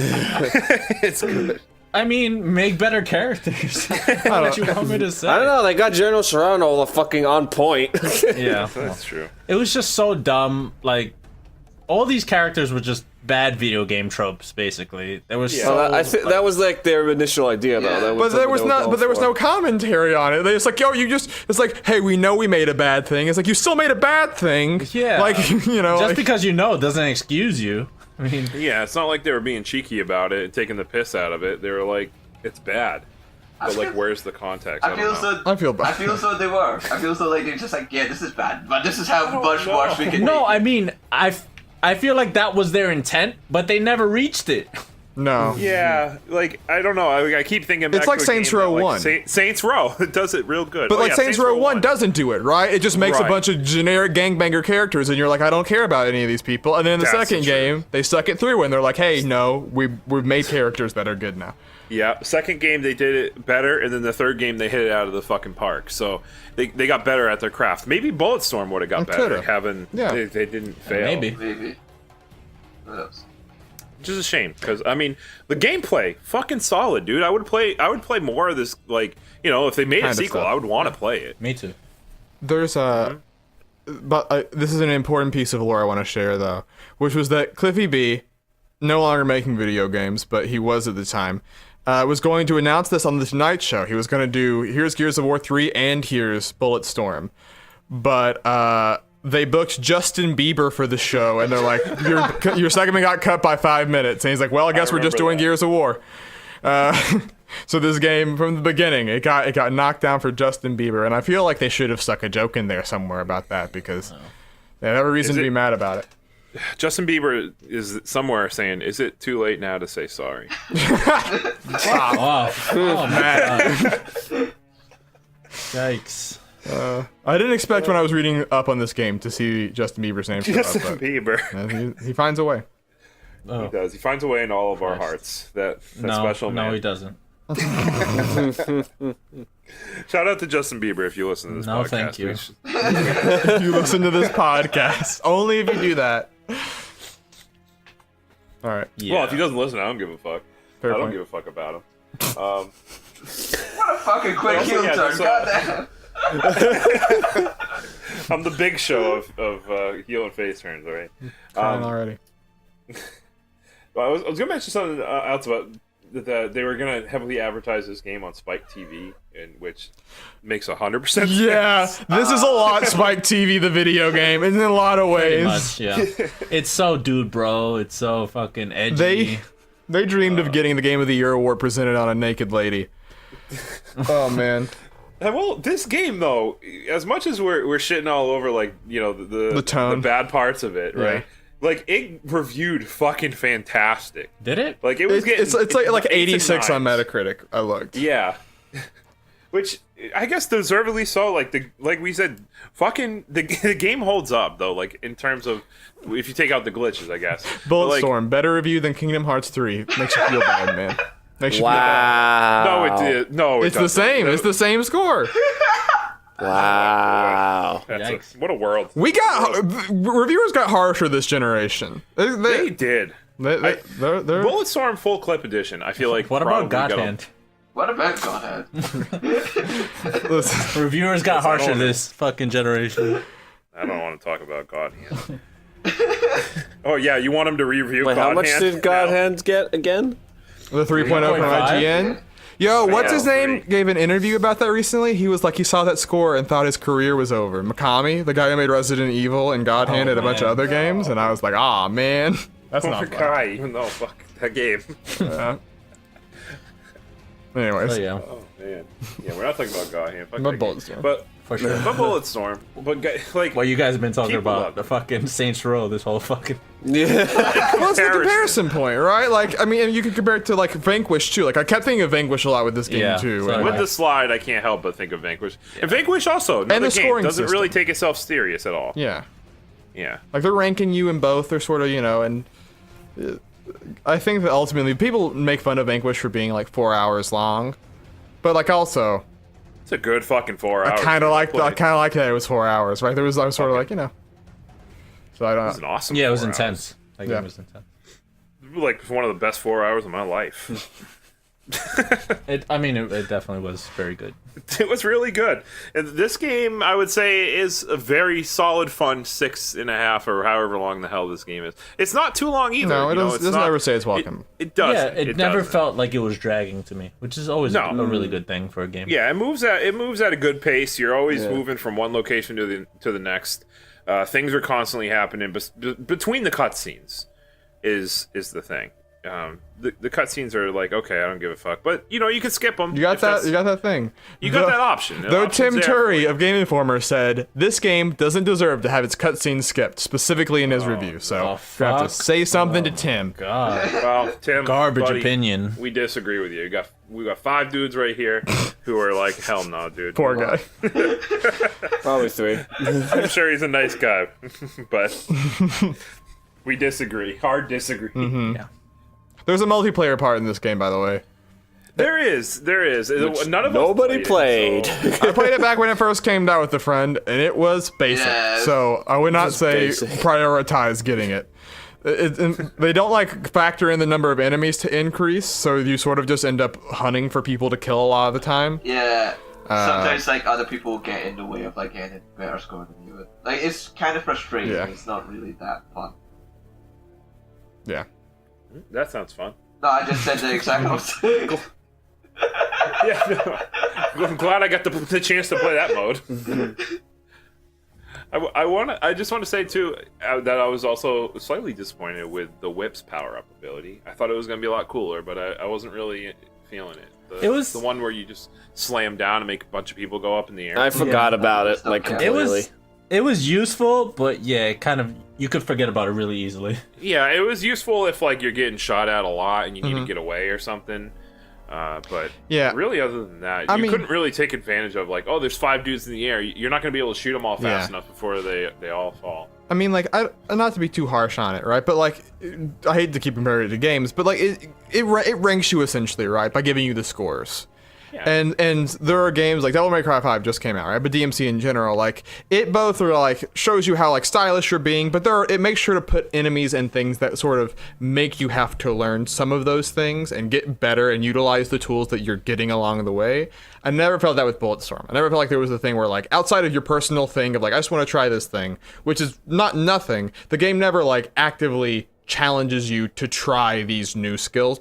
it's good. I mean, make better characters. What you want me to say? I don't know. They got General Serrano fucking on point. Yeah, That's true. it was just so dumb. Like all these characters were just bad video game tropes. Basically, there was so. I think that was like their initial idea, though. Yeah. That But there was something they were not. going But there was for. no commentary on it. It's like, yo, it's like, hey, we know we made a bad thing. It's like you still made a bad thing. Yeah. Like just like, because you know doesn't excuse you. I mean, Yeah, it's not like they were being cheeky about it and taking the piss out of it. They were like, it's bad. But like, where's the context? I feel don't know. so. I feel bad. I feel so they were. I feel so like they're just like, yeah, this is bad, but this is how much worse we can. No, make I it. mean, I feel like that was their intent, but they never reached it. No. Yeah, like I don't know. I keep thinking back It's like to a Saints game Row that, 1. Saints Row it does it real good. But Oh, like yeah, Saints Row 1 doesn't do it, right? It just makes a Right. bunch of generic gangbanger characters, and you're like, I don't care about any of these people. And then in the That's second true. game, they suck it through, and they're like, hey, no, we've made characters that are good now. Yeah, second game they did it better, and then the third game they hit it out of the fucking park. So they got better at their craft. Maybe Bulletstorm would have got better. coulda. Yeah. They didn't fail. Maybe. Maybe. What else? Which is a shame because I mean the gameplay fucking solid, dude. I would play more of this. Like if they made a Kind of sequel, stuff. I would want to play it. Me too. There's but this is an important piece of lore I want to share though, which was that Cliffy B, no longer making video games, but he was at the time, was going to announce this on the Tonight Show. He was going to do here's Gears of War 3 and here's Bulletstorm, but they booked Justin Bieber for the show, and they're like, your segment got cut by 5 minutes, and he's like, well, I guess we're just doing remember that. Gears of War. So this game, from the beginning, it got knocked down for Justin Bieber, and I feel like they should have stuck a joke in there somewhere about that because they have a reason to be mad about it. Justin Bieber is somewhere saying, "Is it too late now to say sorry?" Oh man. Yikes. I didn't expect when I was reading up on this game to see Justin Bieber's name show Justin up, but Bieber. he finds a way. He does. He finds a way in all of our hearts. That special man. No, he doesn't. Shout out to Justin Bieber if you listen to this No, podcast. thank you. If you listen to this podcast, only if you do that. All right. Yeah. Well, if he doesn't listen, I don't give a fuck. Fair I don't point. give a fuck about him. What a fucking quick Also, heel yeah, turn! that's, Goddamn. I'm the big show of heel and face turns, all right? Fine already. Well, I was going to mention something else about that they were going to heavily advertise this game on Spike TV, which makes 100% sense. Yeah, this is a lot Spike TV, the video game, in a lot of Pretty ways. much, yeah. It's so dude, bro. It's so fucking edgy. They dreamed of getting the Game of the Year award presented on a naked lady. Oh man. Well, this game though, as much as we're shitting all over like the tone. the bad parts of it, Yeah. right? Like it reviewed fucking fantastic. Did it? Like it was It's getting like 8s and 86 on 9s. Metacritic. I looked. Yeah. Which I guess deservedly so. Like we said, fucking the game holds up though. Like in terms of if you take out the glitches, I guess. But, like, Bulletstorm, better review than Kingdom Hearts 3. Makes you feel bad, man. Makes you feel bad. No, it did. No, It's the same. It's the same score. Wow. Yikes. What a world. We got reviewers got harsher this generation. They did. They're Bulletstorm full clip edition. I feel like. What about probably God got a- Hand? What about Godhead? listen, Reviewers got harsher don't- this fucking generation. I don't want to talk about God Hand. Oh yeah, you want him to review Wait, God how much Hand? did God No. Hand get again? the 3.0 from 3.5? IGN. Yo, what's his name? 3. Gave an interview about that recently. He was like, he saw that score and thought his career was over. Mikami, the guy who made Resident Evil and God Hand and a bunch of man. other games, and I was like, ah, man, that's Oh, not fun. guy, even though fuck that game. Anyways, Oh yeah. Oh man, yeah, we're not talking about God Hand. Fuck But that game. Bulletstorm. But For sure. but Bulletstorm. But like, Well, you guys have been talking People love about the fucking Saints Row this whole fucking. Yeah. well, it's the comparison point, right? Like, I mean, and you can compare it to like Vanquish too. Like, I kept thinking of Vanquish a lot with this game Yeah, too. so and, did with the slide, I can't help but think of Vanquish. And Vanquish also, another the game, scoring doesn't really system. take itself serious at all. yeah, Yeah. like they're ranking you in both. They're sort of, and I think that ultimately people make fun of Vanquish for being like 4 hours long, but like also It's a good fucking 4 hours. I kind of like Play. that it was 4 hours, right? I was sort of like, So I It was an don't. awesome. Yeah, it was 4 hours. intense. That Yeah. game was intense. Like one of the best 4 hours of my life. It definitely was very good. It was really good. And this game, I would say, is a very solid, fun 6.5 or however long the hell this game is. It's not too long either. No, it you know, doesn't ever say it's welcome. It does. Yeah, it never doesn't. felt like it was dragging to me, which is always No. a really good thing for a game. Yeah, it moves at a good pace. You're always moving from one location to the next. Things are constantly happening between the cutscenes. Is the thing. the cutscenes are like, okay, I don't give a fuck, but you can skip them. You got that. You got that thing. You got that option. The Though option's Tim there for Turry you. of Game Informer said this game doesn't deserve to have its cutscenes skipped, specifically in his review. So you have to fuck. say something to Tim. God. Well, Tim, Garbage buddy, opinion. We disagree with you. We got 5 dudes right here who are like, hell no, dude. Poor guy. Probably 3. I'm sure he's a nice guy, but we disagree. Hard disagree. Yeah. There's a multiplayer part in this game, by the way. There is. None of Nobody us played. it, so- I played it back when it first came out with a friend, and it was basic. Yes. So I would not Just say basic. prioritize getting it. They don't like factor in the number of enemies to increase, so you sort of just end up hunting for people to kill a lot of the time. Yeah. Sometimes like other people get in the way of like getting a better score than you. Like it's kind of frustrating. Yeah. It's not really that fun. Yeah. That sounds fun. No, I just said the exact opposite. Yeah, no. I'm glad I got the chance to play that mode. I just want to say too that I was also slightly disappointed with the whip's power-up ability. I thought it was going to be a lot cooler, but I wasn't really feeling it. It was- the one where you just slam down and make a bunch of people go up in the air. I forgot about it, like, Yeah. completely. It was useful, but yeah, kind of you could forget about it really easily. Yeah, it was useful if like you're getting shot at a lot and you need to get away or something. But Yeah. really, other than that, I you mean- couldn't really take advantage of like, oh, there's 5 dudes in the air. You're not going to be able to shoot them all fast Yeah. enough before they all fall. I mean, like, not to be too harsh on it, right? But like, I hate to keep comparing it to games, but like, it ranks you essentially, right, by giving you the scores. Yeah. And there are games like Devil May Cry 5 just came out, right? But DMC in general, like, it both are like shows you how like stylish you're being, but it makes sure to put enemies and things that sort of make you have to learn some of those things and get better and utilize the tools that you're getting along the way. I never felt that with Bulletstorm. I never felt like there was a thing where like outside of your personal thing of like I just want to try this thing, which is not nothing. The game never like actively challenges you to try these new skills.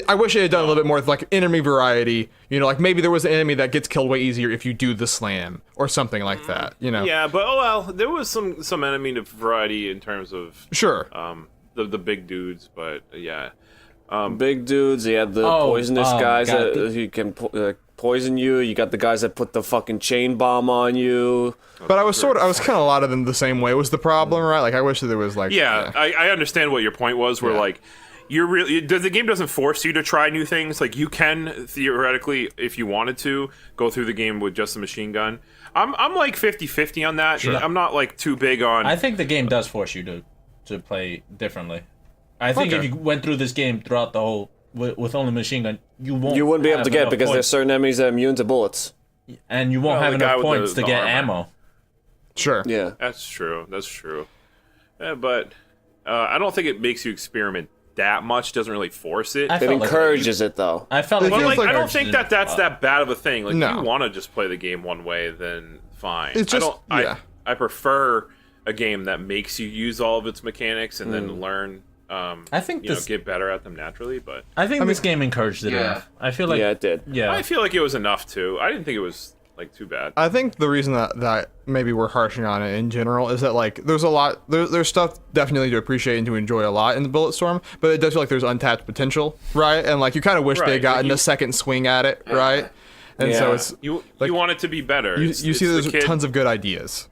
I wish it had done a little bit more with like enemy variety, like maybe there was an enemy that gets killed way easier if you do the slam or something like that, Yeah, but there was some enemy variety in terms of Sure. the big dudes, but yeah. Big dudes, you had the poisonous guys God. that you can poison you. You got the guys that put the fucking chain bomb on you. But I was kind of a lot of them the same way was the problem, right? Like I wish that there was like Yeah, I understand what your point was. Where Yeah. like the game doesn't force you to try new things. Like you can theoretically, if you wanted to, go through the game with just a machine gun. I'm like 50-50 on that. Sure. I'm not like too big on. I think the game does force you to play differently. I think Okay. if you went through this game throughout the whole with only machine gun, you You wouldn't be able have to get enough because there's points, certain enemies that are immune to bullets. and you won't Well, have the guy enough with points the to get armor. ammo. Sure. Yeah. That's true. But I don't think it makes you experiment that much. Doesn't really force it. I It felt like encourages it, though. I felt like, It But feels like, like I don't urged think it. that's that bad of a thing. Like, No. if you want to just play the game one way, then fine. It's just- yeah. I prefer a game that makes you use all of its mechanics and then learn. I think this. get better at them naturally. But I think this game encouraged it Yeah. enough. I feel like Yeah, it did. Yeah, I feel like it was enough too. I didn't think it was like too bad. I think the reason that maybe we're harshing on it in general is that like there's a lot there's stuff definitely to appreciate and to enjoy a lot in the Bulletstorm, but it does feel like there's untapped potential, right? And like you kind of wish they Right, had gotten like a second swing at it, right? And so Yeah. it's You like, want it to be better. you It's see the there's kid- tons of good ideas.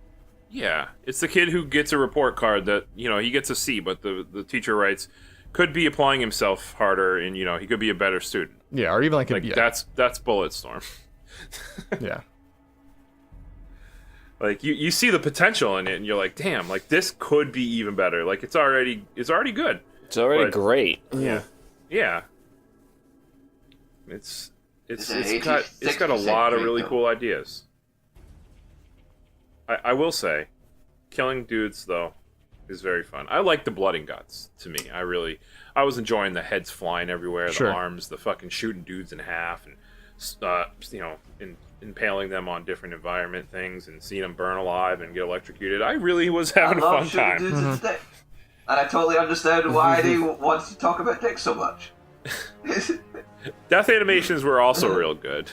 Yeah, it's the kid who gets a report card that he gets a C, but the teacher writes could be applying himself harder and he could be a better student. Yeah, or even like, Like yeah, that's Bulletstorm. yeah. Like you see the potential in it, and you're like, damn, like this could be even better. Like it's already good. It's already But- great. Yeah. It's Is it got a lot of 86% really though? cool ideas. I will say, killing dudes though is very fun. I like the blood and guts. To me, I was enjoying the heads flying everywhere, Sure. the arms, the fucking shooting dudes in half, and impaling them on different environment things and seeing them burn alive and get electrocuted. I really was having a I fun love shooting time. dudes in stick. And I totally understand why they want to talk about dick so much. Death animations were also real good.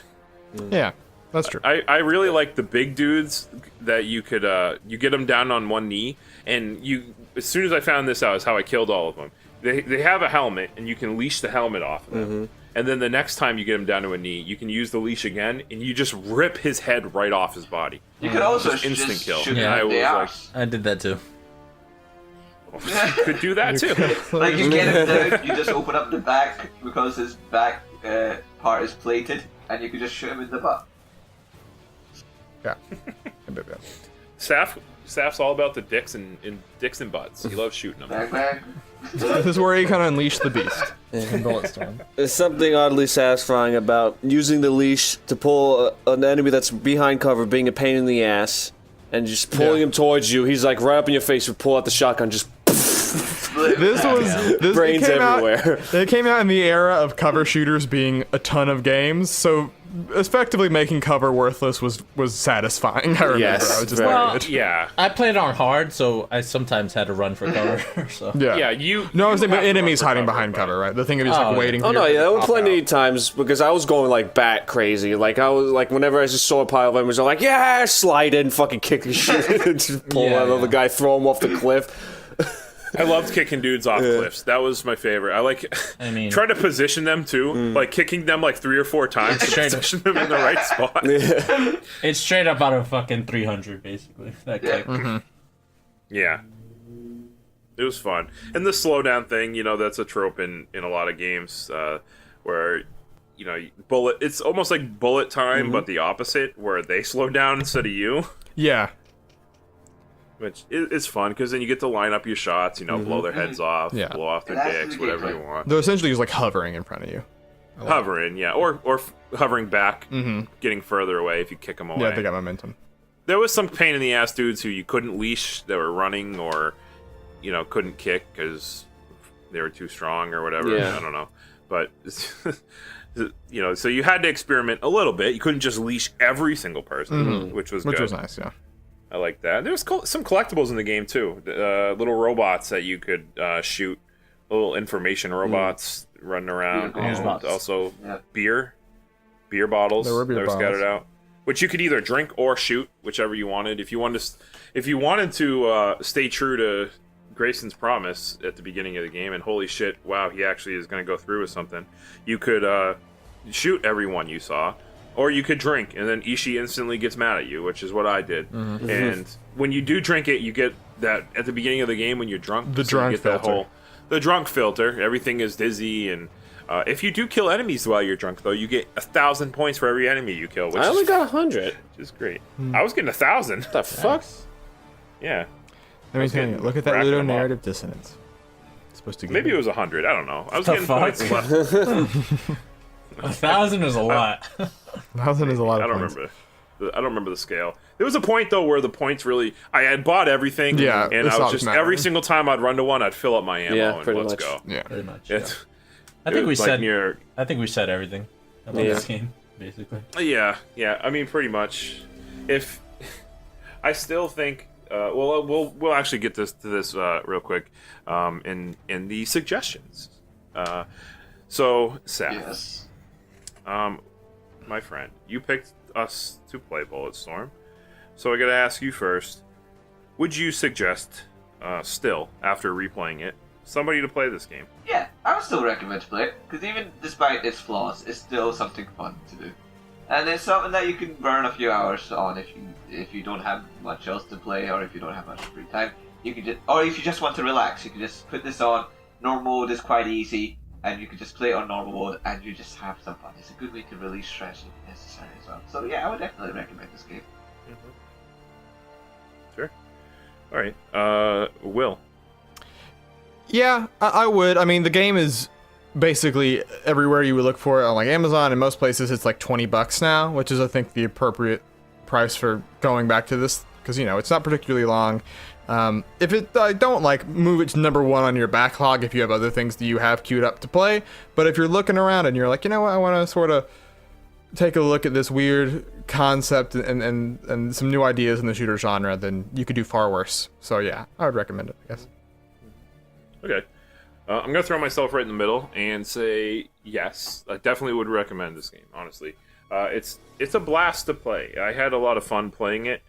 Yeah. That's true. I really like the big dudes that you could you get them down on one knee, and as soon as I found this out is how I killed all of them. they have a helmet, and you can leash the helmet off of them. And then the next time you get him down to a knee, you can use the leash again, and you just rip his head right off his body. You could also Just instant just kill. shoot Yeah. him in the arse. I did that too. You could do that too. Like you get him down, you just open up the back because his back part is plated, and you can just shoot him in the butt. Yeah. Saf's all about the dicks and butts. He loves shooting them. Bang bang. This is where you kind of unleash the beast. In Bulletstorm. There's something oddly satisfying about using the leash to pull an enemy that's behind cover, being a pain in the ass, and just pulling him towards you. He's like right up in your face. You pull out the shotgun, just This brains everywhere. It came out in the era of cover shooters being a ton of games, so effectively making cover worthless was satisfying. I remember. Yes, I was just very. like, Well, good. Yeah. I played on hard, so I sometimes had to run for cover. So. Yeah. Yeah, you. No, I was you thinking have to enemies run for hiding cover, behind but- cover, right? The thing of just Oh, like yeah. waiting. Oh for no, your yeah, there were pop plenty out. of times because I was going like bat crazy. Like I was like whenever I just saw a pile of enemies, I'm like, yeah, slide in, fucking kick the shit, and just pull Yeah, that other yeah. guy, throw him off the cliff. I loved kicking dudes off cliffs. That was my favorite. I like I mean- trying to position them too, like kicking them like 3 or 4 times to Straight up. position them in the right spot. It's straight up out of fucking 300, basically. That Yeah. kick. Yeah. It was fun. And the slowdown thing, that's a trope in a lot of games where, it's almost like bullet time, but the opposite, where they slow down instead of you. Yeah. Which is fun, because then you get to line up your shots, blow their heads off, Yeah. blow off their That's dicks, the whatever you gameplay. want. They're essentially just like hovering in front of you. Hovering, yeah. Or hovering back, getting further away if you kick them away. Yeah, they got momentum. There was some pain in the ass dudes who you couldn't leash that were running or, couldn't kick because they were too strong or whatever. Yeah. I don't know. But, so you had to experiment a little bit. You couldn't just leash every single person, which was Which good. was nice, yeah. I like that. There was some collectibles in the game, too. Little robots that you could shoot. Little information robots running around. Beer And bottles. also Yeah. beer bottles There were beer that were scattered bottles. out. Which you could either drink or shoot, whichever you wanted. If you wanted to stay true to Grayson's promise at the beginning of the game, and holy shit, wow, he actually is going to go through with something, you could shoot everyone you saw, or you could drink, and then Ishii instantly gets mad at you, which is what I did. And when you do drink it, you get that at the beginning of the game when you're drunk. The you drunk get that filter. the drunk filter. Everything is dizzy, and if you do kill enemies while you're drunk, though, you get 1,000 points for every enemy you kill, which I only is, got 100. which is great. I was getting 1,000. What the fuck? Yeah. Let me tell you, getting look at that racking them up. ludonarrative dissonance. It's supposed to give Maybe you- it was 100. I don't know. I was The getting fuck? points left. 1,000 is a lot. 1,000 is a lot I of don't points. remember. I don't remember the scale. There was a point though where the points really. I had bought everything. Yeah, and it I was stops just mattering. every single time I'd run to one, I'd fill up my ammo Yeah, and pretty let's much. go. Yeah. Pretty much. It's, I think we like said. near. I think we said everything about Yeah. this game, basically. Yeah. I mean, pretty much. If I still think. We'll actually get to this real quick. In the suggestions. So Seth. Yes. My friend, you picked us to play Bulletstorm, so I gotta ask you first: would you suggest, still after replaying it, somebody to play this game? Yeah, I would still recommend to play it, because even despite its flaws, it's still something fun to do. And it's something that you can burn a few hours on if you don't have much else to play, or if you don't have much free time. You can or if you just want to relax, you can just put this on. Normal mode is quite easy, and you can just play it on normal mode, and you just have some fun. It's a good way to release stress if necessary as well. So yeah, I would definitely recommend this game. Sure. All right. Will. Yeah, I would. I mean, the game is basically everywhere you would look for it on like Amazon. In most places, it's like $20 now, which is I think the appropriate price for going back to this because it's not particularly long. If it don't like move it to number 1 on your backlog if you have other things that you have queued up to play. But if you're looking around and you're like, you know what, I want to sort of take a look at this weird concept and some new ideas in the shooter genre, then you could do far worse. So yeah, I would recommend it, I guess. Okay. I'm gonna throw myself right in the middle and say yes. I definitely would recommend this game. Honestly, it's a blast to play. I had a lot of fun playing it.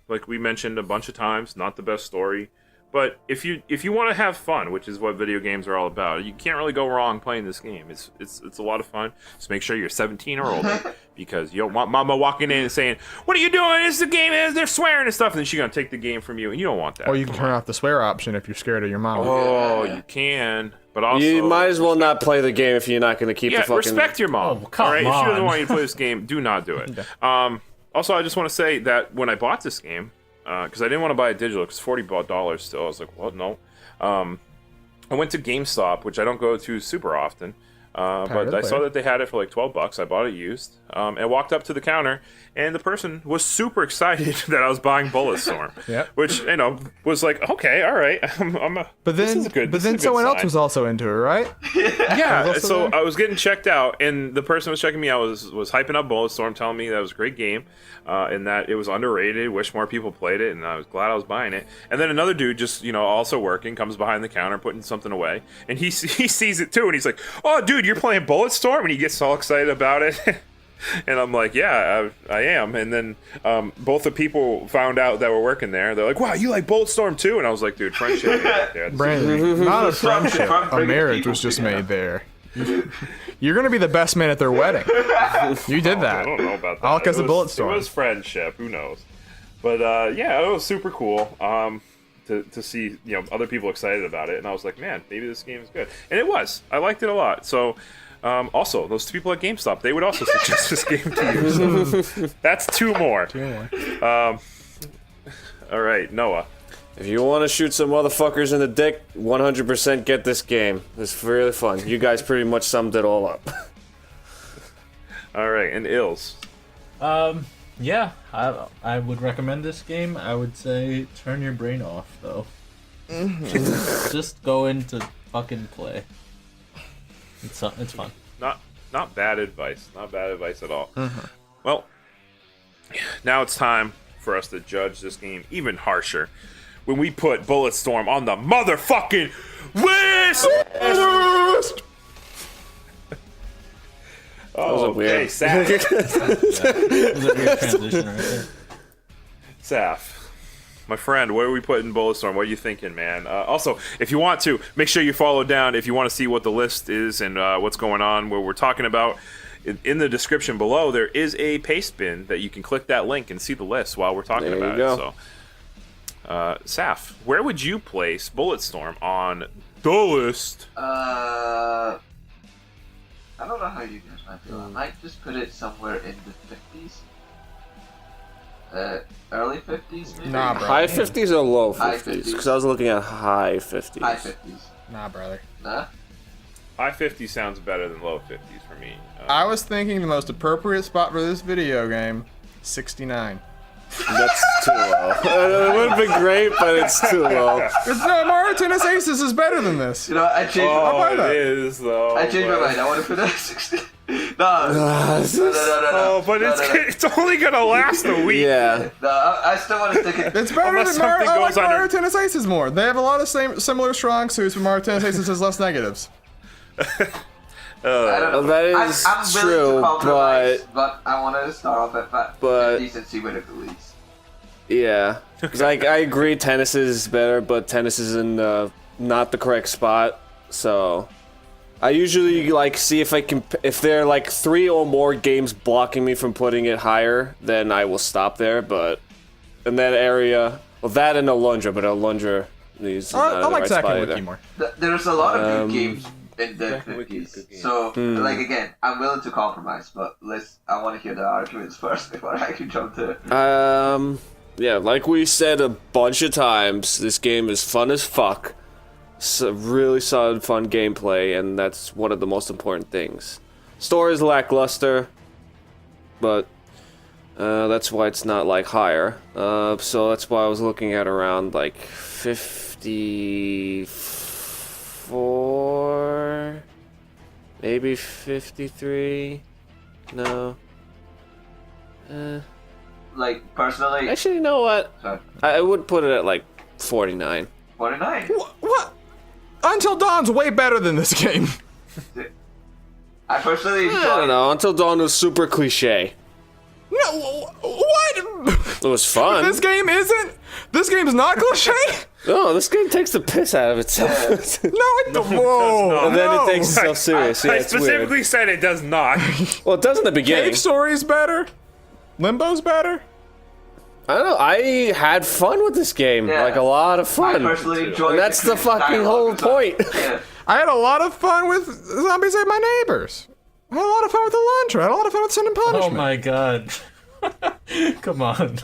Like we mentioned a bunch of times, not the best story, But if you want to have fun, which is what video games are all about, you can't really go wrong playing this game. It's a lot of fun. Just make sure you're 17 or older, because you don't want mama walking in and saying, "What are you doing? This is the game. They're swearing and stuff," and then she's gonna take the game from you, and you don't want that. Or you can turn off the swear option if you're scared of your mom. Oh, you can, but also You might as well not play the game if you're not going to keep the fucking. respect your mom. Oh, come all right, if she doesn't on. want you to play this game, do not do it. Also, I just want to say that when I bought this game, because I didn't want to buy it digital, because $40 still, I was like, what? No. I went to GameStop, which I don't go to super often, but I saw that they had it for like $12. I bought it used, and walked up to the counter, and the person was super excited that I was buying Bulletstorm. Yep. Which, was like, okay, all right. But then someone else was also into it, right? Yeah, also so there? I was getting checked out, and the person who was checking me out was hyping up Bulletstorm, telling me that it was a great game, and that it was underrated, wish more people played it, and I was glad I was buying it. And then another dude just, also working, comes behind the counter, putting something away, and he sees it too, and he's like, "Oh, dude, you're playing Bulletstorm?" And he gets all excited about it. And I'm like, yeah, I am. And then both the people found out that were working there. They're like, "Wow, you like Bulletstorm too?" And I was like, "Dude, friendship." Brandon, not a friendship. A marriage was just made there. You're gonna be the best man at their wedding. You did that. I don't know about that. All because of Bulletstorm. It was friendship. Who knows? But yeah, it was super cool to see other people excited about it, and I was like, man, maybe this game is good, and it was. I liked it a lot. So also, those two people at GameStop, they would also suggest this game to you. So that's two more. All right, Noah. If you want to shoot some motherfuckers in the dick, 100% get this game. It's really fun. You guys pretty much summed it all up. All right, and Ills. Yeah, I would recommend this game. I would say turn your brain off, though. Just go into fucking play. It's fun. Not bad advice. Not bad advice at all. Well, now it's time for us to judge this game even harsher when we put Bulletstorm on the motherfucking list. Oh, okay, Saf. It was a weird transition right there. Saf, my friend, where are we putting Bulletstorm? What are you thinking, man? Also, if you want to, make sure you follow down if you want to see what the list is and what's going on, where we're talking about. In the description below, there is a paste bin that you can click that link and see the list while we're talking about it. So, Saf, where would you place Bulletstorm on the list? I don't know how you guys might feel. I might just put it somewhere in the 50s. Early 50s, maybe? Nah, bro. High 50s or low High 50s? 50s. Because I was looking at high 50s. High 50s. Nah, brother. Nah? High 50 sounds better than low 50s for me. I was thinking the most appropriate spot for this video game, 69. That's too low. It would have been great, but it's too low. Mario Tennis Aces is better than this. You know, I changed I'll buy that. It is, though. I changed my mind. I want to put it at 60. No, But it's only gonna last a week. Yeah. No, I still want to stick it. It's better Unless than Mario. something I like goes under- Mario Tennis Aces more. They have a lot of similar strong suits, but Mario Tennis Aces has less negatives. I don't know. That is I'm willing true, to compromise, but I want to start off at but- decency with it at least. Yeah. 'Cause I agree tennis is better, but tennis is in not the correct spot. So I usually see if there are like 3 or more games blocking me from putting it higher, then I will stop there. But in that area, well, that and Alundra, but Alundra is I like right Zack spot and either. Wiki more. There's a lot of good games in the Wiki is 50s. good game. So, like again, I'm willing to compromise, but I want to hear the arguments first before I can jump to it. Yeah, like we said a bunch of times, this game is fun as fuck. It's a really solid, fun gameplay, and that's one of the most important things. Story is lackluster, but that's why it's not like higher. So that's why I was looking at around like 54, maybe 53. No. Like, personally, Actually, you know what? sorry, I would put it at like 49. 49. What? Until Dawn's way better than this game. I personally I don't enjoy know. Until Dawn was super cliche. No, what? It was fun. This game isn't. This game's not cliche. No, this game takes the piss out of itself. No, it don't. Whoa. And then no. it takes itself serious. Yeah, I it's specifically weird. said it does not. Well, it does in the beginning. Cave Story's better. Limbo's better. I don't know. I had fun with this game. Yeah. Like, a lot of I fun. personally enjoyed And that's the fucking whole point. Yeah. I had a lot of fun with Zombies Ate My Neighbors. I had a lot of fun with Elantra. I had a lot of fun with Sin and Oh Punishment. my god. Come on.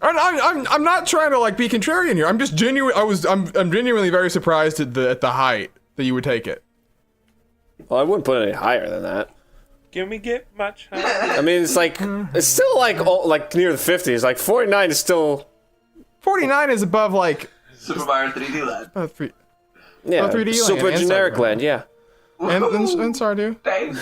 I'm not trying to like be contrarian here. I'm just genuine. I'm genuinely very surprised at the height that you would take it. Well, I wouldn't put it any higher than that. Can we get much higher? I mean, it's like, it's still like near the 50s. Like, 49 is still, 49 is above like Super Mario 3D Land. 3. yeah, 3D land super and generic Stardew. land, yeah. And Stardew, Dang.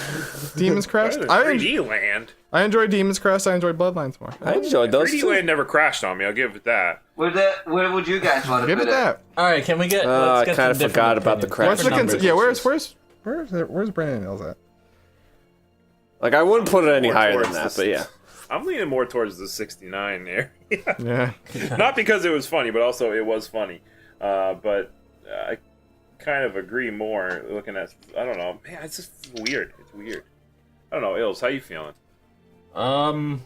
Demon's Crest. I 3D Land. enjoyed Demon's Crest. I enjoyed Bloodlines more. I enjoyed those 3D too. Land never crashed on me. I'll give it that. Where would you guys want to Give put it that. All right, can we get? I Let's get kinda some different forgot about the opinions. crash. Let's look Different into numbers. where's Brandon Hills at? Like, I wouldn't put it any More higher than towards that, this- but yeah. I'm leaning more towards the 69 there. Yeah. Not because it was funny, but also it was funny. But I kind of agree more looking at. I don't know, man. It's just weird. It's weird. I don't know, Ills. How you feeling? I'm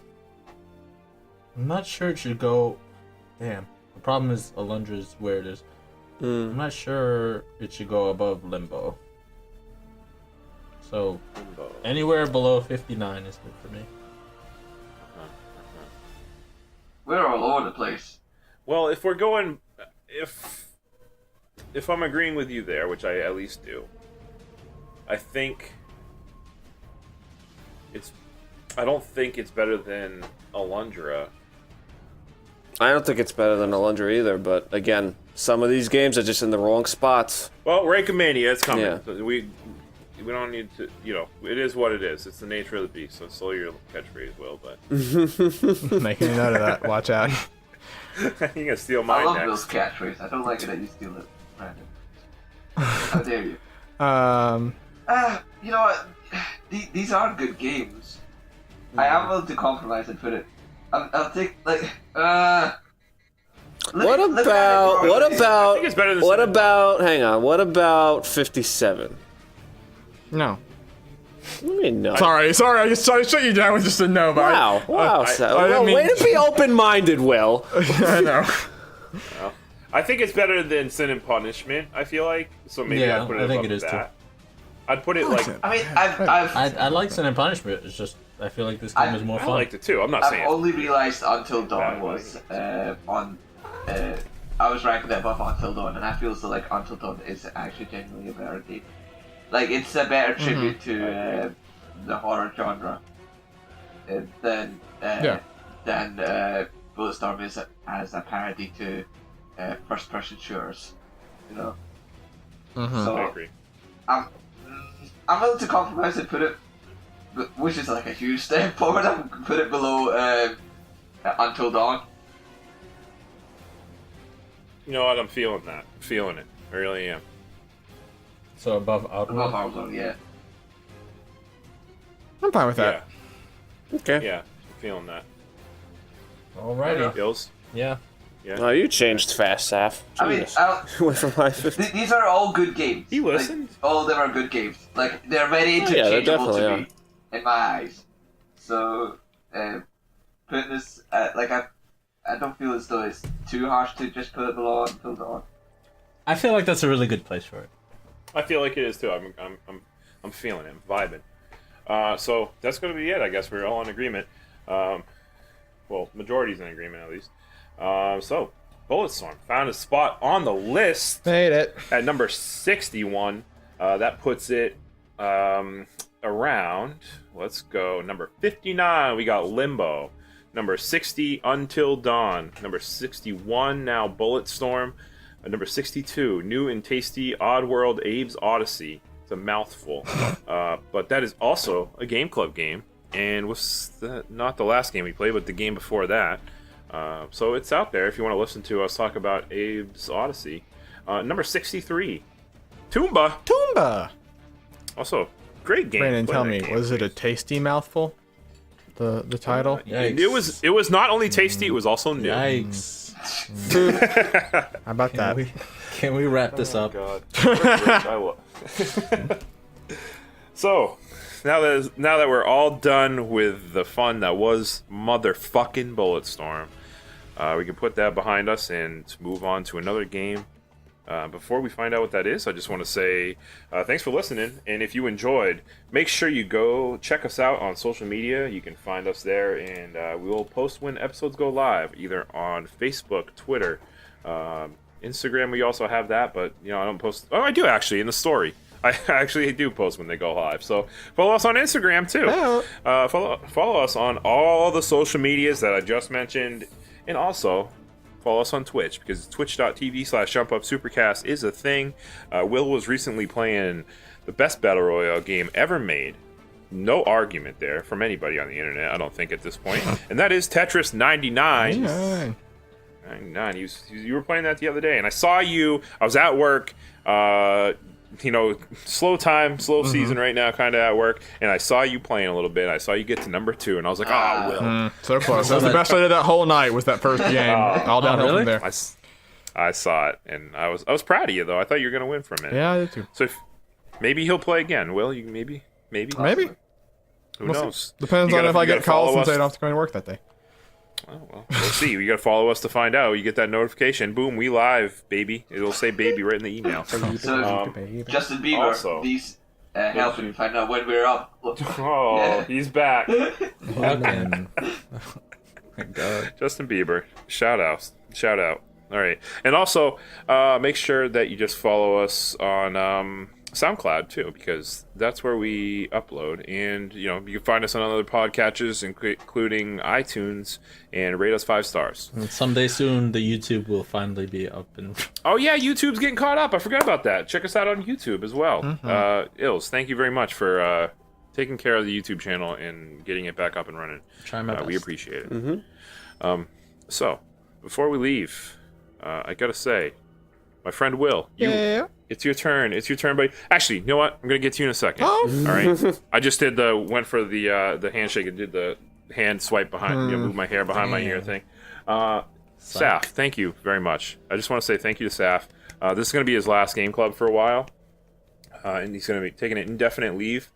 not sure it should go. Damn. The problem is Alundra's where it is. I'm not sure it should go above Limbo. So anywhere below 59 is good for me. We're all over the place. Well, if we're going, if I'm agreeing with you there, which I at least do, I think I don't think it's better than Alundra. I don't think it's better than Alundra either, but again, some of these games are just in the wrong spots. Well, Rankomania, it's coming. Yeah. We don't need to, it is what it is. It's the nature of the beast. So slow your catchphrase, Will, but Making a note of that. Watch out. you're gonna steal I mine love next. Bill's catchphrase. I don't like it that you steal it, Brandon. How dare you? You know what? These are good games. I am willing to compromise and put it. I'll take like. What think it's better than Sin and hang on, what about 57? No. I mean, no. Sorry. I just tried to shut you down with just a no. But Wow, Sal. I didn't mean- Way to be open-minded, Will. I know. I think it's better than Sin and Punishment. I feel like so maybe Yeah, I'd put it I think above it is, that. I'd put it like I mean, I like Sin and Punishment. It's just I feel like this game is more I fun. liked it too. I'm not I've saying only realized Until Dawn Bad, was on. I was ranking it above Until Dawn, and I feel so like Until Dawn is actually genuinely a better game. Like it's a better tribute to the horror genre than Bulletstorm is as a parody to first-person shooters. You know. So I agree. I'm willing to compromise and put it, which is like a huge step forward. I'm put it below Until Dawn. You know what? I'm feeling that. I'm feeling it. I really am. So above Above Outlaw. Outlaw, yeah. I'm fine with that. Okay. Yeah. I'm feeling that. Alrighty. Ills? Yeah. Oh, you changed fast, Saf. I mean, Jesus. Went from high 50. these are all good games. He listened. Like, all of them are good games. Like they're very Oh, yeah, they interchangeable to definitely me, in my eyes. So, putting this I don't feel as though it's too harsh to just put it below Until Dawn. I feel like that's a really good place for it. I feel like it is too. I'm feeling it. I'm vibing. So that's gonna be it. I guess we're all in agreement. Well, majority's in agreement at least. So Bulletstorm found a spot on the list Made it. at number 61. That puts it around. Let's go. Number 59. We got Limbo. Number 60, Until Dawn. Number 61, now Bulletstorm. Number 62, new and tasty Oddworld Abe's Odyssey. It's a mouthful. But that is also a Game Club game. And was not the last game we played, but the game before that. So it's out there if you want to listen to us talk about Abe's Odyssey. Number 63, Toomba. Also, great game. Brandon, Play tell that me, game, was it a please. tasty mouthful? The title? Yikes. It was not only tasty, it was also new. Yikes. How about that? Can we wrap this up? God. I will. So, now that we're all done with the fun that was motherfucking Bulletstorm, we can put that behind us and move on to another game. Before we find out what that is, I just want to say thanks for listening. And if you enjoyed, make sure you go check us out on social media. You can find us there, and we will post when episodes go live, either on Facebook, Twitter, Instagram. We also have that, but I don't post. Oh, I do actually in the story. I actually do post when they go live. So follow us on Instagram too. Follow us on all the social medias that I just mentioned, and also follow us on Twitch, because twitch.tv/JumpUpSupercast is a thing. Will was recently playing the best Battle Royale game ever made. No argument there from anybody on the internet, I don't think, at this point. And that is Tetris 99. 99. You were playing that the other day, and I saw you. I was at work. Slow season right now, kind of at work, and I saw you playing a little bit. I saw you get to number 2, and I was like, Will. So close. That was the best I did that whole night, was that first game. All downhill from there. I saw it, and I was proud of you, though. I thought you were going to win from it. Yeah, I did too. So maybe he'll play again. Will you? Maybe. Who knows? Depends on if I get calls since I don't have to go to work that day. Oh, well, we'll see. You got to follow us to find out. You get that notification. Boom, we live, baby. It'll say baby right in the email. So, Justin Bieber, also, please help me find out when we're up. He's back. Fucking. My God. Justin Bieber. Shout out. All right. And also, make sure that you just follow us on SoundCloud too, because that's where we upload, and you can find us on other podcatchers, including iTunes, and rate us 5 stars. And someday soon, the YouTube will finally be up. And oh yeah, YouTube's getting caught up. I forgot about that. Check us out on YouTube as well. Ills, thank you very much for taking care of the YouTube channel and getting it back up and running. Try my best. We appreciate it. So before we leave, I gotta say, my friend Will, it's your turn. It's your turn, buddy. Actually, you know what? I'm gonna get to you in a second. All right. I just went for the handshake and did the hand swipe behind, move my hair behind my ear thing. Saf, thank you very much. I just want to say thank you to Saf. This is gonna be his last game club for a while, and he's gonna be taking an indefinite leave.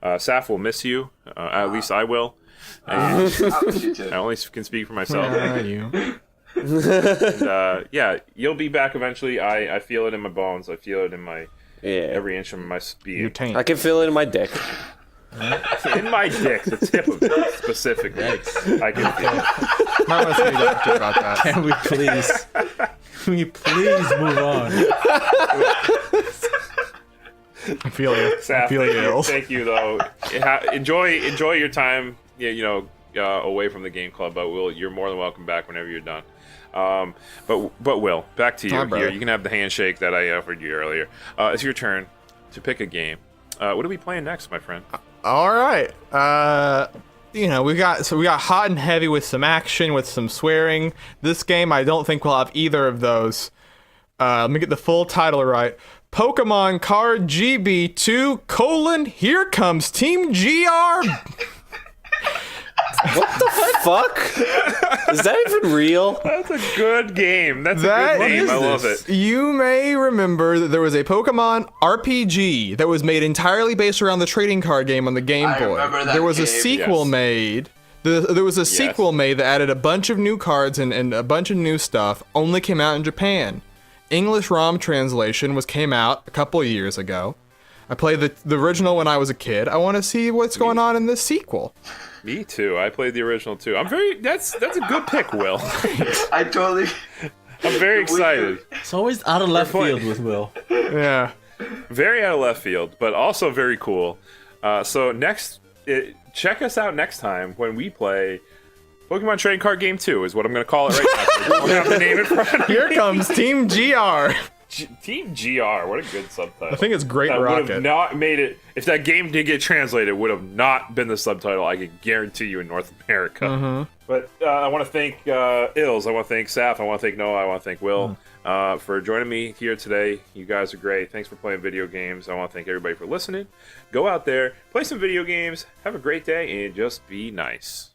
Saf will miss you. At least I will. And I only can speak for myself. And, you'll be back eventually. I feel it in my bones. I feel it in my every inch of my being. I can feel it in my dick. In my dick, the tip of it specifically. I can feel it. Might want to say about that. Can we please move on? I feel you. Saf, I feel you. Thank you, though. Enjoy your time. Away from the game club, but you're more than welcome back whenever you're done. But Will, back to you. Here, you can have the handshake that I offered you earlier. It's your turn to pick a game. What are we playing next, my friend? All right. We got hot and heavy with some action, with some swearing. This game, I don't think we'll have either of those. Let me get the full title right. Pokemon Card GB2: Here Comes Team GR. What the fuck? Is that even real? That's a good game. That's a good name. I love it. You may remember that there was a Pokemon RPG that was made entirely based around the trading card game on the Game Boy. There was a sequel made. There was a sequel made that added a bunch of new cards and a bunch of new stuff. Only came out in Japan. English ROM translation came out a couple of years ago. I played the original when I was a kid. I want to see what's going on in this sequel. Me too. I played the original too. That's a good pick, Will. I'm very excited. It's always out of left field with Will. Yeah. Very out of left field, but also very cool. So check us out next time when we play Pokemon Trading Card Game 2 is what I'm going to call it right now. I don't have the name in front of me. Here comes Team GR. Team GR, what a good subtitle. I think it's Great that Rocket. Would have not made it, if that game did get translated, would have not been the subtitle, I can guarantee you, in North America. But I want to thank Ills, I want to thank Saf, I want to thank Noah, I want to thank Will for joining me here today. You guys are great. Thanks for playing video games. I want to thank everybody for listening. Go out there, play some video games, have a great day, and just be nice.